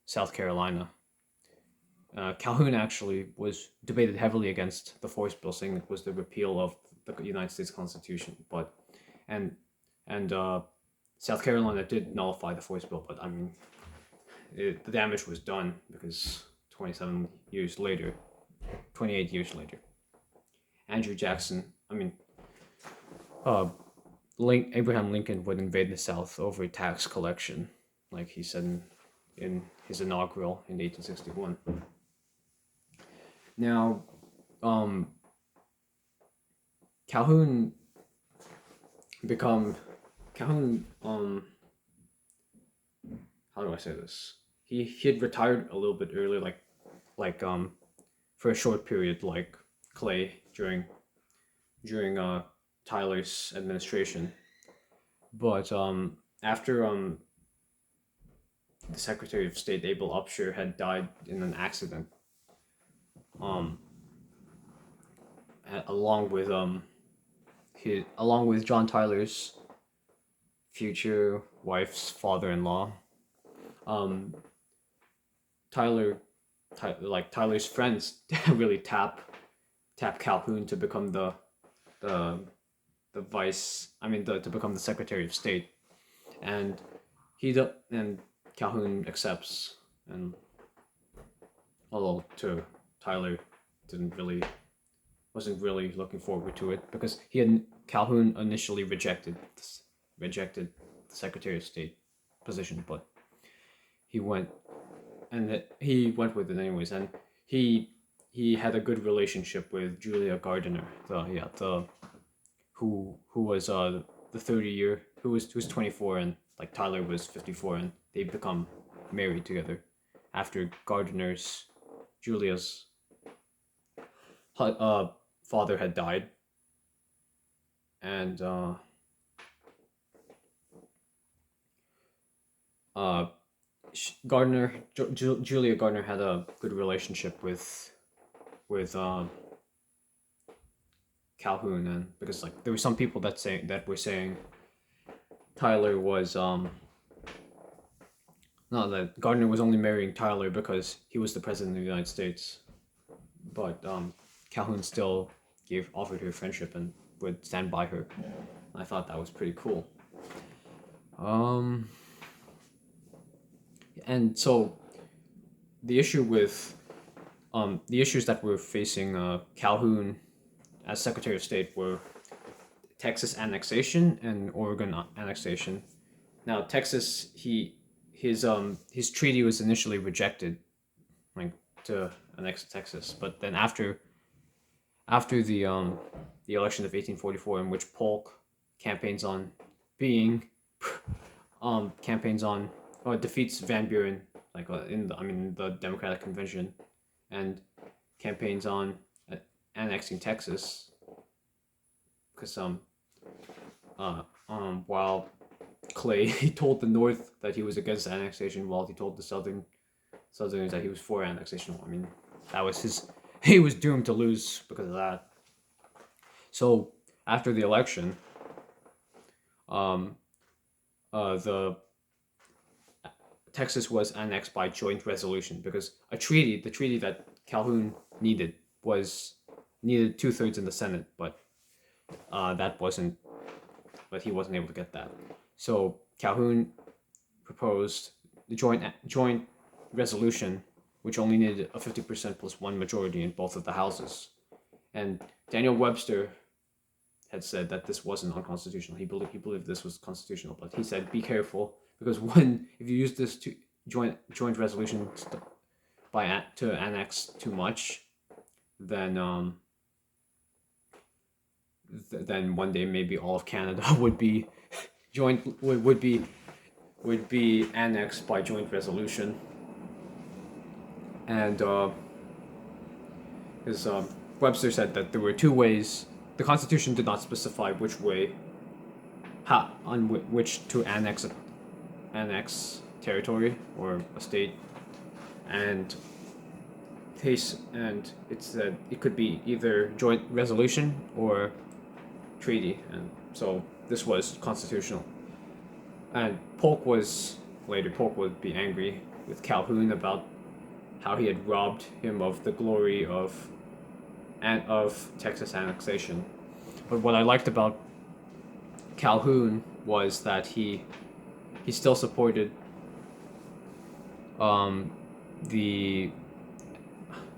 South Carolina. Calhoun actually was debated heavily against the Force Bill, saying it was the repeal of the United States Constitution. But and and South Carolina did nullify the Force Bill, but I mean, the damage was done because 28 years later, Andrew Jackson, Abraham Lincoln would invade the South over tax collection, like he said in his inaugural in 1861. Now, Calhoun how do I say this? He had retired a little bit early, like for a short period, like Clay during Tyler's administration. But after the Secretary of State Abel Upshur had died in an accident, along with John Tyler's future wife's father-in-law, um, Tyler's friends really tap Calhoun to become the vice. To become the Secretary of State, and and Calhoun accepts, and although to Tyler wasn't really looking forward to it, because Calhoun initially rejected the Secretary of State position, but he went with it anyways, and he had a good relationship with Julia Gardiner, who was the 30-year, who was 24, and like Tyler was 54, and they become married together after Julia's father had died, and Julia Gardner had a good relationship with Calhoun, and because like there were some people that were saying Tyler was not that Gardner was only marrying Tyler because he was the president of the United States, but Calhoun still offered her friendship and would stand by her. I thought that was pretty cool. Um, and so the issue with the issues that were facing Calhoun as Secretary of State were Texas annexation and Oregon annexation. Now Texas, his treaty was initially rejected, like to annex Texas, but then after the election of 1844, in which Polk campaigns on being campaigns on defeats Van Buren like in the Democratic convention, and campaigns on annexing Texas because while Clay he told the North that he was against annexation, while he told the Southerners that he was for annexation. I mean, that was his. He was doomed to lose because of that. So after the election, the Texas was annexed by joint resolution because the treaty that Calhoun needed 2/3 in the Senate, but that wasn't, but he wasn't able to get that. So Calhoun proposed the joint resolution, which only needed a 50% plus one majority in both of the houses, and Daniel Webster had said that this wasn't unconstitutional. He believed this was constitutional, but he said be careful because if you use this joint resolution to annex too much, then then one day maybe all of Canada would be would be annexed by joint resolution, and because Webster said that there were two ways. The Constitution did not specify which way, which to annex territory or a state, and it said it could be either joint resolution or treaty, and so this was constitutional. And Polk would be angry with Calhoun about how he had robbed him of the glory of Texas annexation. But what I liked about Calhoun was that he still supported the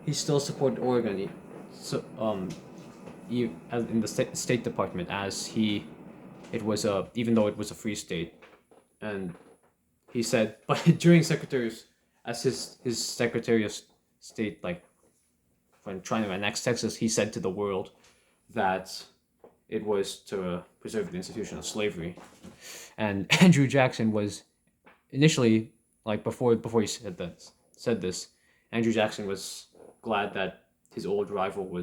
he still supported Oregon, so in the State Department it was even though it was a free state, and he said, but during his Secretary of State, like when trying to annex Texas, he said to the world that it was to preserve the institution of slavery. And Andrew Jackson was initially, like before he said this, Andrew Jackson was glad that his old rival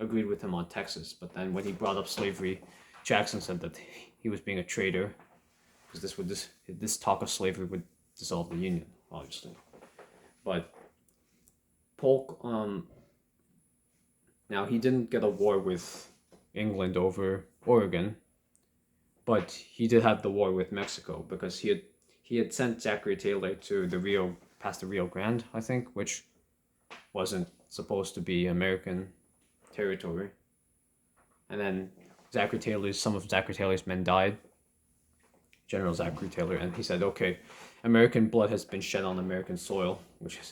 agreed with him on Texas. But then when he brought up slavery, Jackson said that he was being a traitor because this talk of slavery would dissolve the Union, obviously. But Polk, now he didn't get a war with England over Oregon, but he did have the war with Mexico because he had sent Zachary Taylor to past the Rio Grande, I think, which wasn't supposed to be American territory. And then some of Zachary Taylor's men died, General Zachary Taylor, and he said, okay, American blood has been shed on American soil,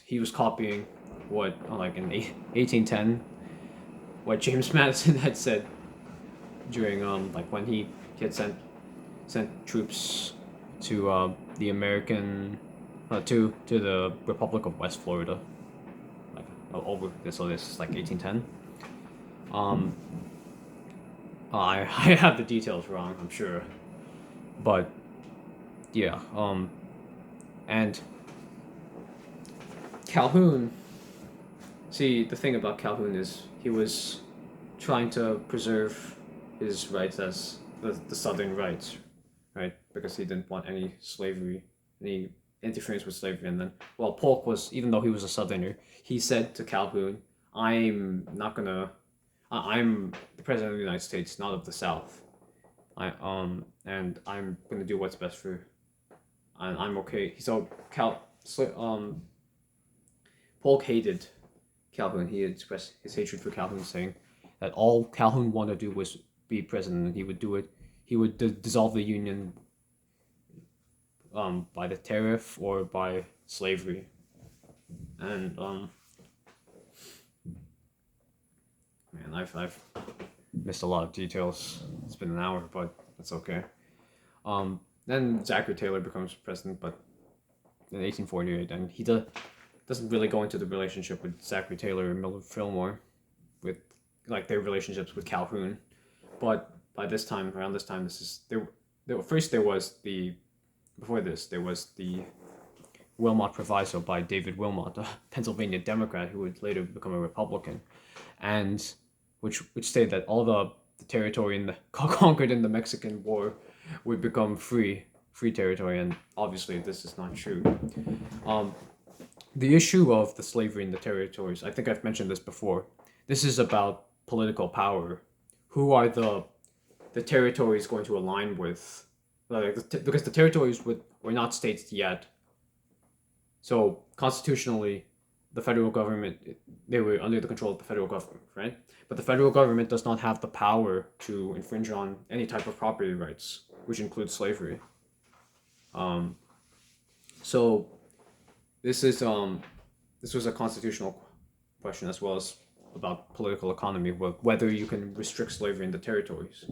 he was copying what, like in 1810, what James Madison had said during like when he had sent troops to the American to the Republic of West Florida, like over this. So this is like 1810. I have the details wrong, I'm sure, but yeah. And Calhoun. See, the thing about Calhoun is he was trying to preserve his rights as the Southern rights, right? Because he didn't want any slavery, any interference with slavery. And then, well, Polk was, even though he was a Southerner, he said to Calhoun, I'm the president of the United States, not of the South. And I'm gonna do what's best for and I'm okay. So Polk hated Calhoun. He expressed his hatred for Calhoun, saying that all Calhoun wanted to do was be president, and he would do it. He would dissolve the Union by the tariff or by slavery. And man, I've missed a lot of details. It's been an hour, but that's okay. Then Zachary Taylor becomes president, but in 1848, and he doesn't really go into the relationship with Zachary Taylor and Millard Fillmore, with like their relationships with Calhoun. But by this time, around this time, there was the Wilmot Proviso by David Wilmot, a Pennsylvania Democrat who would later become a Republican, and which stated that all the territory conquered in the Mexican War would become free territory, and obviously this is not true. The issue of the slavery in the territories, I think I've mentioned this before. This is about political power. Who are the territories going to align with? Because the territories were not states yet. So constitutionally, the federal government, they were under the control of the federal government, right? But the federal government does not have the power to infringe on any type of property rights, which includes slavery. So this was a constitutional question, as well as about political economy, whether you can restrict slavery in the territories,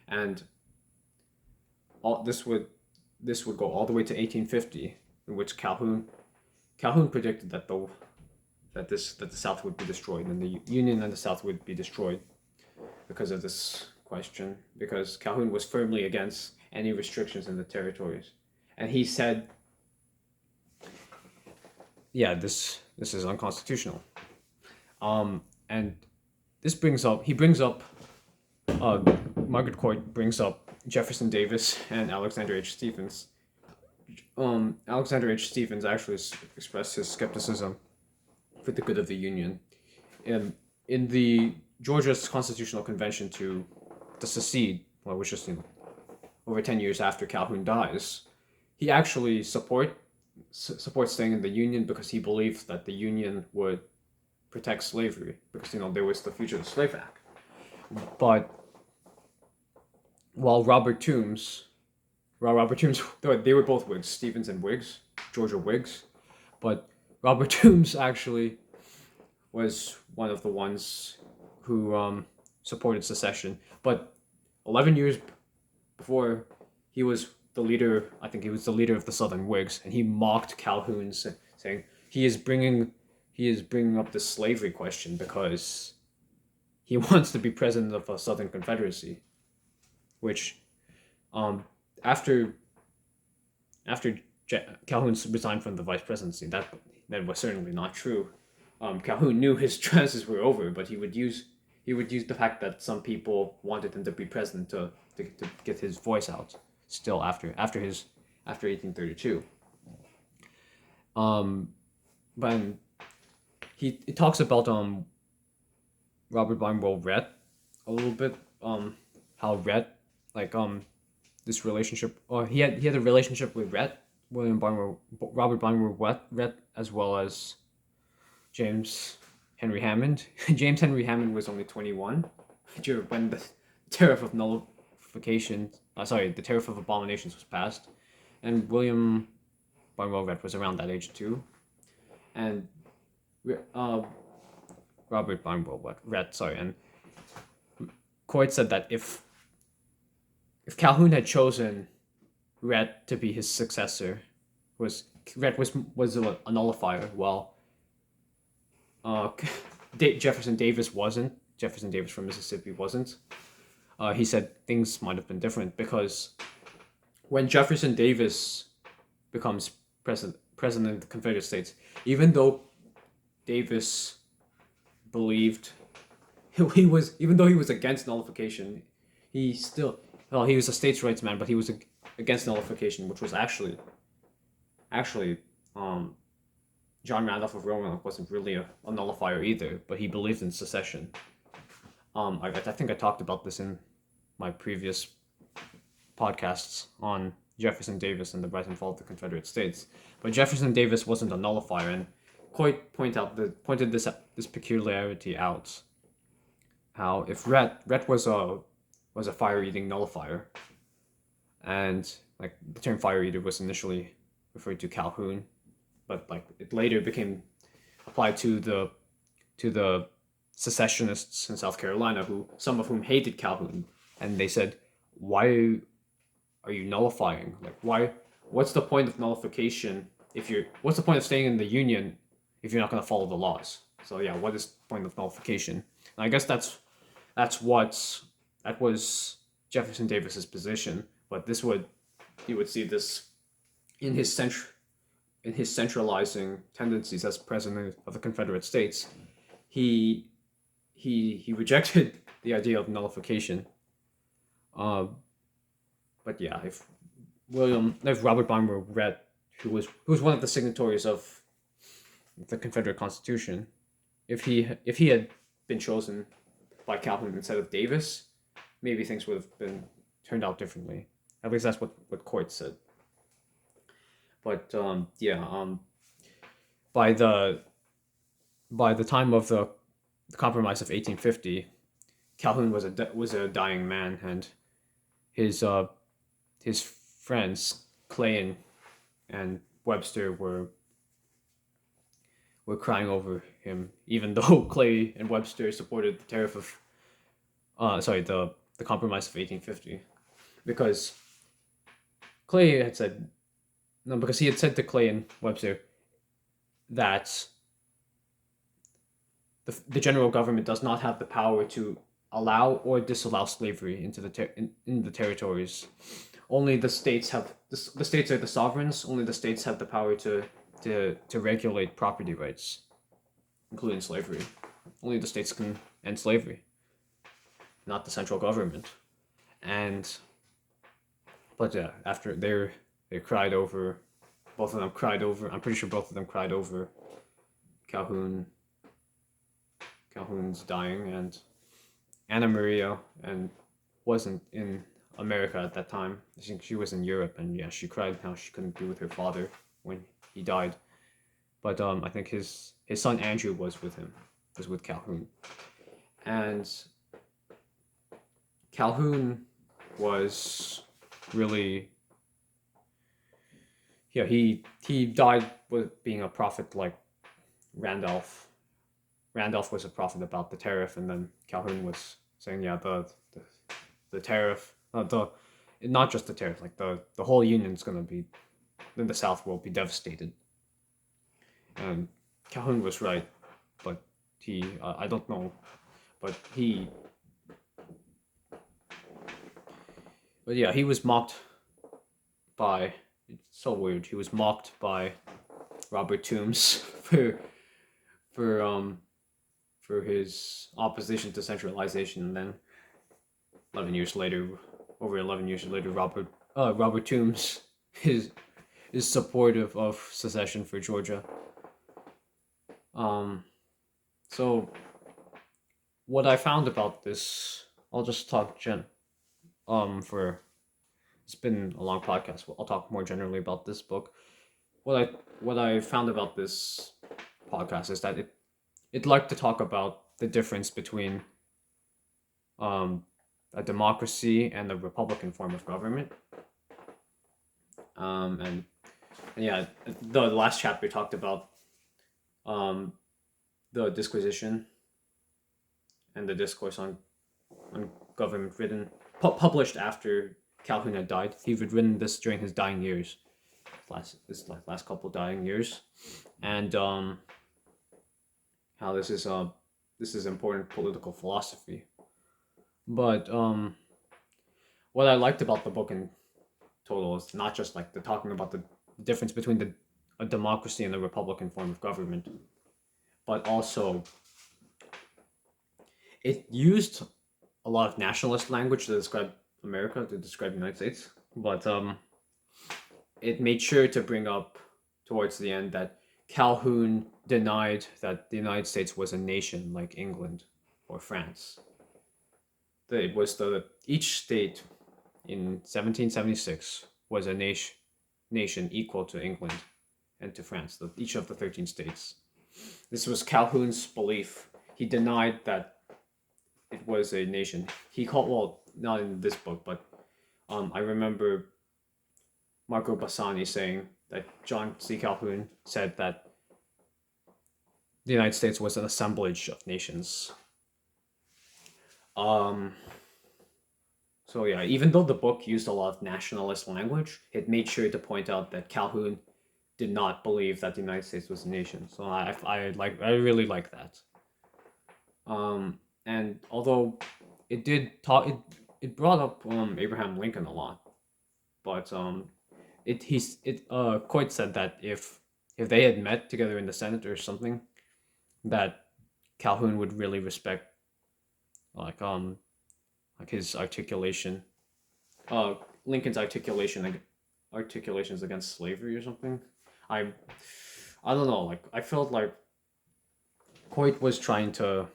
and this would go all the way to 1850, in which Calhoun predicted that the South would be destroyed, and the Union and the South would be destroyed because of this question, because Calhoun was firmly against any restrictions in the territories, and he said, yeah, this is unconstitutional. And this brings up Margaret Coit brings up Jefferson Davis and Alexander H. Stephens. Alexander H. Stephens actually expressed his skepticism for the good of the Union. In the Georgia's Constitutional Convention to secede, which is over 10 years after Calhoun dies, he actually supports staying in the Union because he believes that the Union would protect slavery, because there was the Fugitive Slave Act. But while Robert Toombs, they were both Whigs, Stephens and Whigs, Georgia Whigs, but Robert Toombs actually was one of the ones who supported secession. But 11 years before, he was the leader. I think he was the leader of the Southern Whigs, and he mocked Calhoun, saying he is bringing up the slavery question because he wants to be president of a Southern Confederacy, which after Calhoun resigned from the vice presidency, that was certainly not true. Calhoun knew his chances were over, but he would use the fact that some people wanted him to be president to get his voice out. Still after 1832, but it talks about Robert Barnwell Rhett a little bit, how Rhett, this relationship, he had a relationship with Rhett, Robert Barnwell Rhett, as well as James Henry Hammond. James Henry Hammond was only 21 when the Tariff of Nullification, the Tariff of Abominations was passed, and William Barnwell Rhett was around that age too, and Robert Barnwell Rhett, and Coit said that if Calhoun had chosen Rhett to be his successor, Rhett was a nullifier, while Jefferson Davis wasn't. Jefferson Davis from Mississippi wasn't. He said things might have been different, because when Jefferson Davis becomes president of the Confederate States, even though Davis believed even though he was against nullification, he was a states' rights man, but he was against nullification, which was actually John Randolph of Roanoke wasn't really a nullifier either, but he believed in secession. I think I talked about this in my previous podcasts on Jefferson Davis and the rise and fall of the Confederate States. But Jefferson Davis wasn't a nullifier, and Coit pointed this peculiarity out. How if Rhett was a fire-eating nullifier, and like the term fire eater was initially referred to Calhoun, but like it later became applied to the secessionists in South Carolina, some of whom hated Calhoun, and they said, "Why are you nullifying? Like, why? What's the point of nullification what's the point of staying in the Union if you're not going to follow the laws?" So yeah, what is the point of nullification? And I guess that was Jefferson Davis's position, but you would see this in his centralizing tendencies as president of the Confederate States. He rejected the idea of nullification. But yeah, if Robert Balmer Rhett, who was one of the signatories of the Confederate Constitution, if he had been chosen by Calhoun instead of Davis, maybe things would have been turned out differently. At least that's what Coit said. But by the time of the Compromise of 1850, Calhoun was a dying man, and his friends Clay and Webster were crying over him, even though Clay and Webster supported the tariff of the Compromise of 1850, because Clay had said because he had said to Clay and Webster that the general government does not have the power to allow or disallow slavery into in the territories. Only the states have the states are the sovereigns. Only the states have the power to regulate property rights, including slavery. Only the states can end slavery, not the central government. But yeah, after they cried over, both of them cried over. I'm pretty sure both of them cried over Calhoun's dying, and Anna Maria wasn't in America at that time. I think she was in Europe, and yeah, she cried how she couldn't be with her father when he died. But I think his son Andrew was with Calhoun, and Calhoun was really, yeah, he died with being a prophet like Randolph. Randolph was a prophet about the tariff, and then Calhoun was saying, yeah, the tariff, not just the tariff, like the whole Union's gonna be, then the South will be devastated. And Calhoun was right, but I don't know, but yeah, he was mocked by, it's so weird, he was mocked by Robert Toombs for his opposition to centralization, and then 11 years later, Robert Toombs is supportive of secession for Georgia. So what I found about this, I'll just talk for, it's been a long podcast. I'll talk more generally about this book. What I found about this podcast is that it'd like to talk about the difference between a democracy and a republican form of government. And yeah, the last chapter talked about the disquisition and the discourse on government published after Calhoun had died. He had written this during his dying years, last couple dying years, and how this is important political philosophy. But what I liked about the book in total is not just like the talking about the difference between a democracy and a republican form of government, but also it used a lot of nationalist language to describe America, to describe the United States, but it made sure to bring up towards the end that Calhoun denied that the United States was a nation like England or France. It was each state in 1776 was a nation equal to England and to France, each of the 13 states. This was Calhoun's belief. He denied that it was a nation. He called, well, not in this book, but I remember Marco Bassani saying that John C. Calhoun said that the United States was an assemblage of nations. So yeah, even though the book used a lot of nationalist language, it made sure to point out that Calhoun did not believe that the United States was a nation. So I really like that. And although it did talk, it brought up Abraham Lincoln a lot, but Coit said that if they had met together in the Senate or something, that Calhoun would really respect like his articulation, Lincoln's articulations against slavery or something. I don't know. Like I felt like Coit was trying to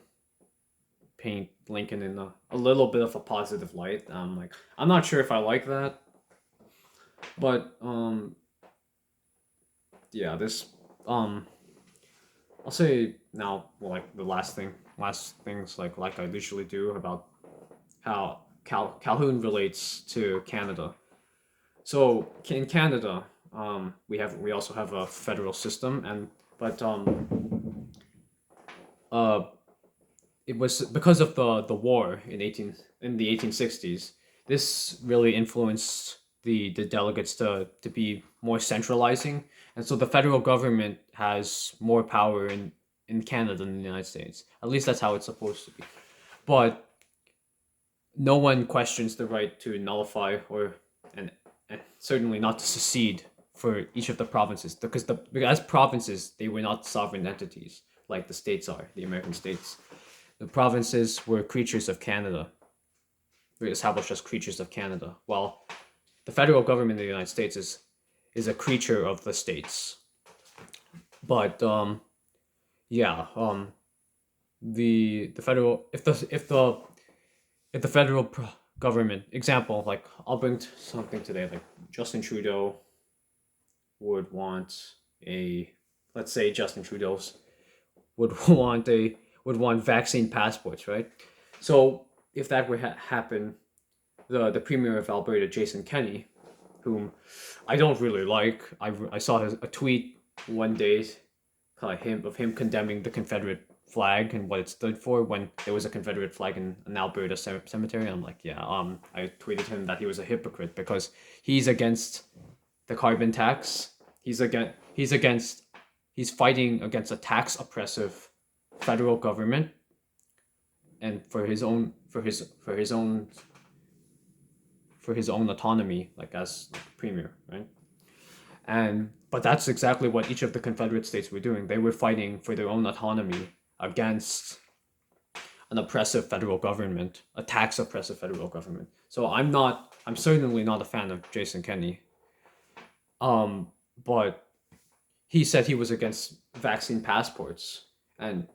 paint Lincoln in a little bit of a positive light. Like I'm not sure if I like that, but yeah, this I'll say now, well, like the last things like I usually do about how Calhoun relates to Canada. So in Canada, we also have a federal system, and but uh, it was because of the war in the 1860s. This really influenced the delegates to be more centralizing, and so the federal government has more power in Canada than in the United States. At least that's how it's supposed to be. But no one questions the right to nullify and certainly not to secede for each of the provinces, because as provinces they were not sovereign entities like the states are, the American states. The provinces were creatures of Canada, were established as creatures of Canada, while the federal government of the United States is a creature of the states. But yeah, the federal if the federal government, example, like I'll bring something today, like Justin Trudeau would want let's say Justin Trudeau's would want vaccine passports, right? So if that would happen, the premier of Alberta, Jason Kenney, whom I don't really like, I saw a tweet one day of him condemning the Confederate flag and what it stood for when there was a Confederate flag in an Alberta cemetery. I'm like, yeah, I tweeted him that he was a hypocrite because he's against the carbon tax. He's fighting against a tax oppressive federal government, and for his own autonomy, like as premier, right? But that's exactly what each of the Confederate states were doing. They were fighting for their own autonomy against an oppressive federal government, a tax oppressive federal government. So I'm certainly not a fan of Jason Kenney. But he said he was against vaccine passports, and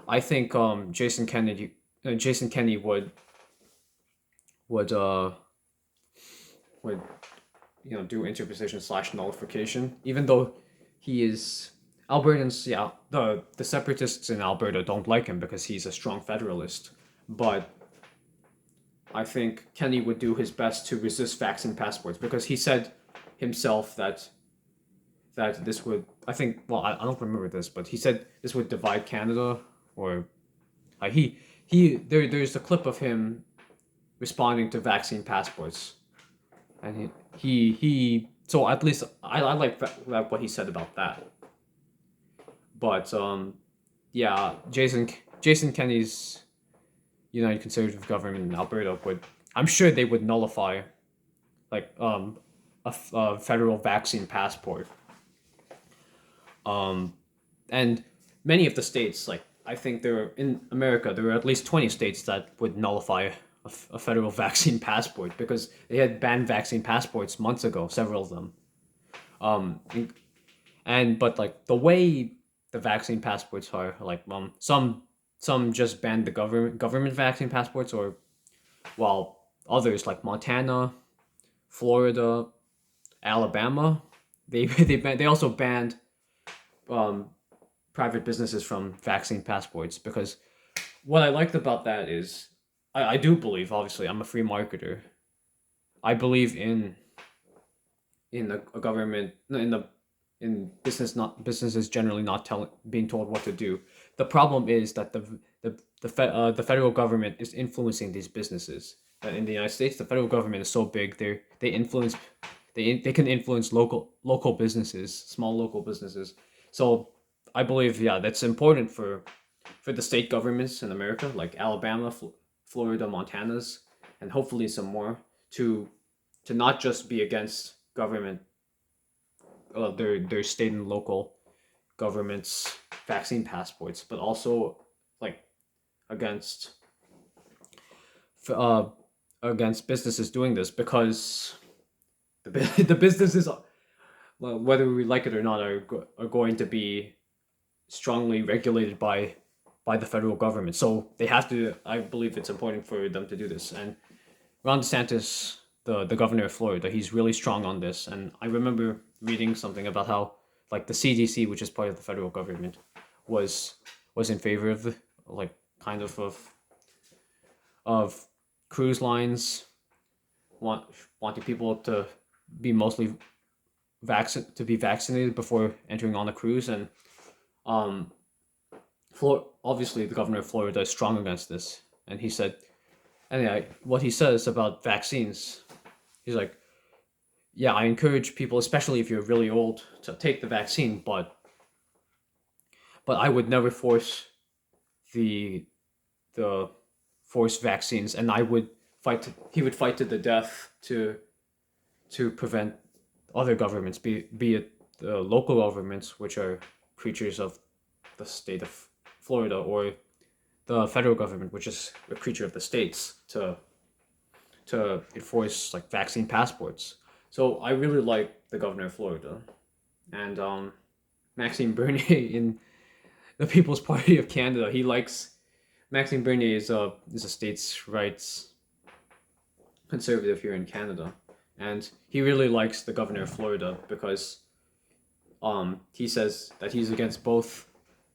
I think Jason Kenney would do interposition / nullification, even though he is Albertans. Yeah, the separatists in Alberta don't like him because he's a strong federalist, but I think Kenney would do his best to resist vaccine passports because he said himself that this would, I think, well, I don't remember this, but he said this would divide Canada, or there's a clip of him responding to vaccine passports, and he so at least I like what he said about that. But yeah, Jason Kenney's United Conservative government in Alberta I'm sure they would nullify like a federal vaccine passport. And many of the states, like I think in America there are at least 20 states that would nullify a federal vaccine passport because they had banned vaccine passports months ago, several of them. But like the way the vaccine passports are, like some just banned the government vaccine passports, or while others like Montana, Florida, Alabama, they also banned um, private businesses from vaccine passports, because what I liked about that is I do believe, obviously I'm a free marketer. I believe in a government, in businesses generally not being told what to do. The problem is that the federal government is influencing these businesses. In the United States, the federal government is so big, they can influence local businesses, small local businesses. So I believe, yeah, that's important for the state governments in America, like Alabama, Florida, Montana's, and hopefully some more, to not just be against government, their state and local governments' vaccine passports, but also like against uh, against businesses doing this, because the businesses, well, whether we like it or not, are going to be strongly regulated by the federal government. So they have to. I believe it's important for them to do this. And Ron DeSantis, the governor of Florida, he's really strong on this. And I remember reading something about how, like, the CDC, which is part of the federal government, was in favor of like kind of cruise lines wanting people to be mostly be vaccinated before entering on a cruise. And um obviously the governor of Florida is strong against this. And he said, anyway, what he says about vaccines, he's like, yeah, I encourage people, especially if you're really old, to take the vaccine, but I would never force the the forced vaccines, and I would he would fight to the death to prevent other governments, be it the local governments, which are creatures of the state of Florida, or the federal government, which is a creature of the states, to enforce like vaccine passports. So I really like the governor of Florida, and Maxime Bernier in the People's Party of Canada. He likes Maxime Bernier is a states' rights conservative here in Canada, and he really likes the governor of Florida because he says that he's against both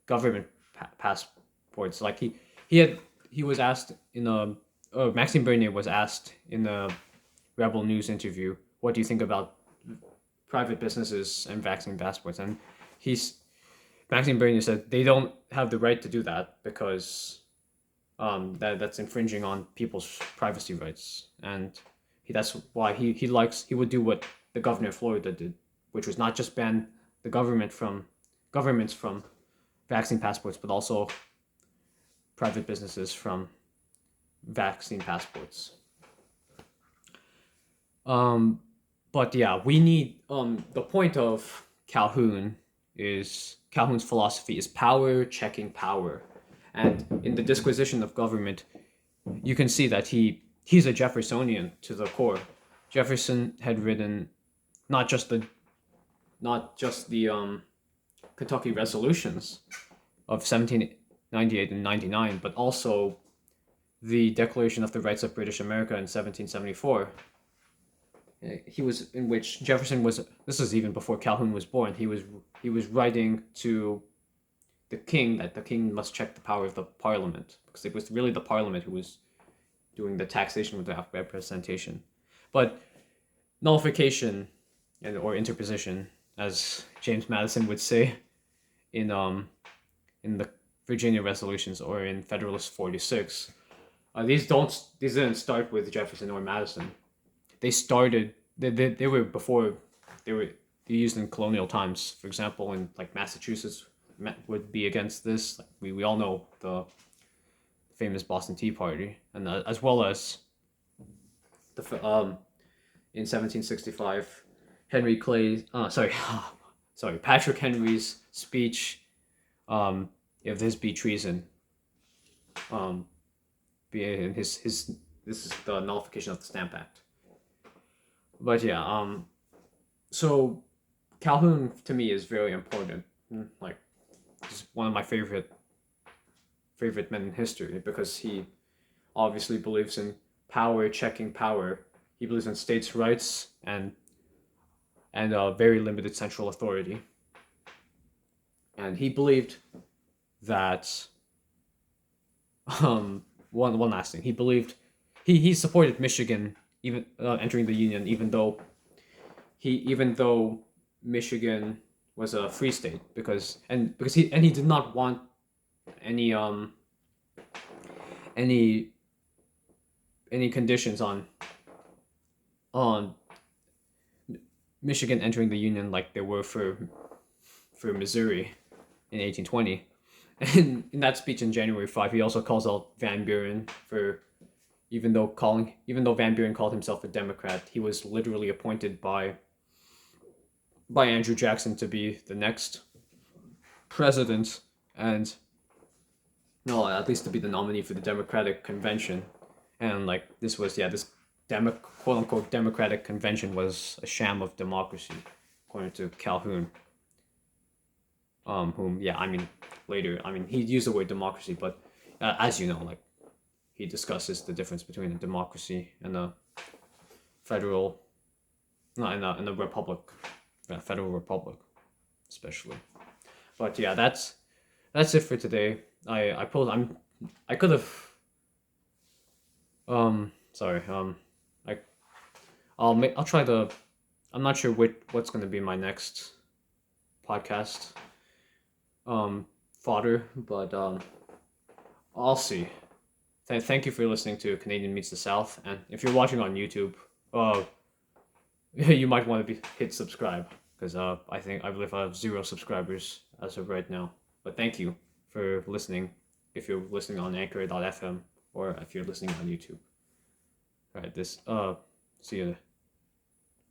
government passports. Like he was asked in a Maxime Bernier was asked in a Rebel News interview, what do you think about private businesses and vaccine passports? And he's Maxime Bernier said they don't have the right to do that because that's infringing on people's privacy rights, and that's why he would do what the governor of Florida did, which was not just ban the governments from vaccine passports, but also private businesses from vaccine passports. But yeah, we need the point of Calhoun's philosophy is power checking power, and in the disquisition of government, you can see that he's a Jeffersonian to the core. Jefferson had written not just the Kentucky resolutions of 1798 and 99, but also the Declaration of the Rights of British America in 1774. He was in which Jefferson was. This is even before Calhoun was born. He was writing to the king that the king must check the power of the parliament, because it was really the parliament who was doing the taxation without representation. But nullification or interposition, as James Madison would say in the Virginia resolutions or in Federalist 46, these didn't start with Jefferson or Madison. They started they were before they were used in colonial times. For example, in like Massachusetts would be against this. Like we all know the famous Boston Tea Party, and as well as the in 1765 Henry Clay Patrick Henry's speech, if this be treason, be in his this is the nullification of the Stamp Act. But yeah, so Calhoun to me is very important. Like, he's one of my favorite men in history, because he obviously believes in power checking power. He believes in states' rights, and and very limited central authority. And he believed that one last thing, he believed he supported Michigan even entering the Union, even though Michigan was a free state, because he did not want any any conditions on Michigan entering the Union like there were for Missouri in 1820. And in that speech in January 5, he also calls out Van Buren for even though Van Buren called himself a Democrat, he was literally appointed by Andrew Jackson to be the next president, and no, at least to be the nominee for the Democratic Convention. And like this was this quote unquote Democratic Convention was a sham of democracy, according to Calhoun. Whom later he used the word democracy, but as you know, like he discusses the difference between a democracy and a federal, and a republic, federal republic, especially. But yeah, that's it for today. I could have sorry I'll try to. I'm not sure what's going to be my next podcast fodder, but I'll see. Thank you for listening to Canadian Meets the South, and if you're watching on YouTube, you might want to hit subscribe, because I believe I have 0 subscribers as of right now. But thank you for listening, if you're listening on Anchor.fm or if you're listening on YouTube. All right, see you.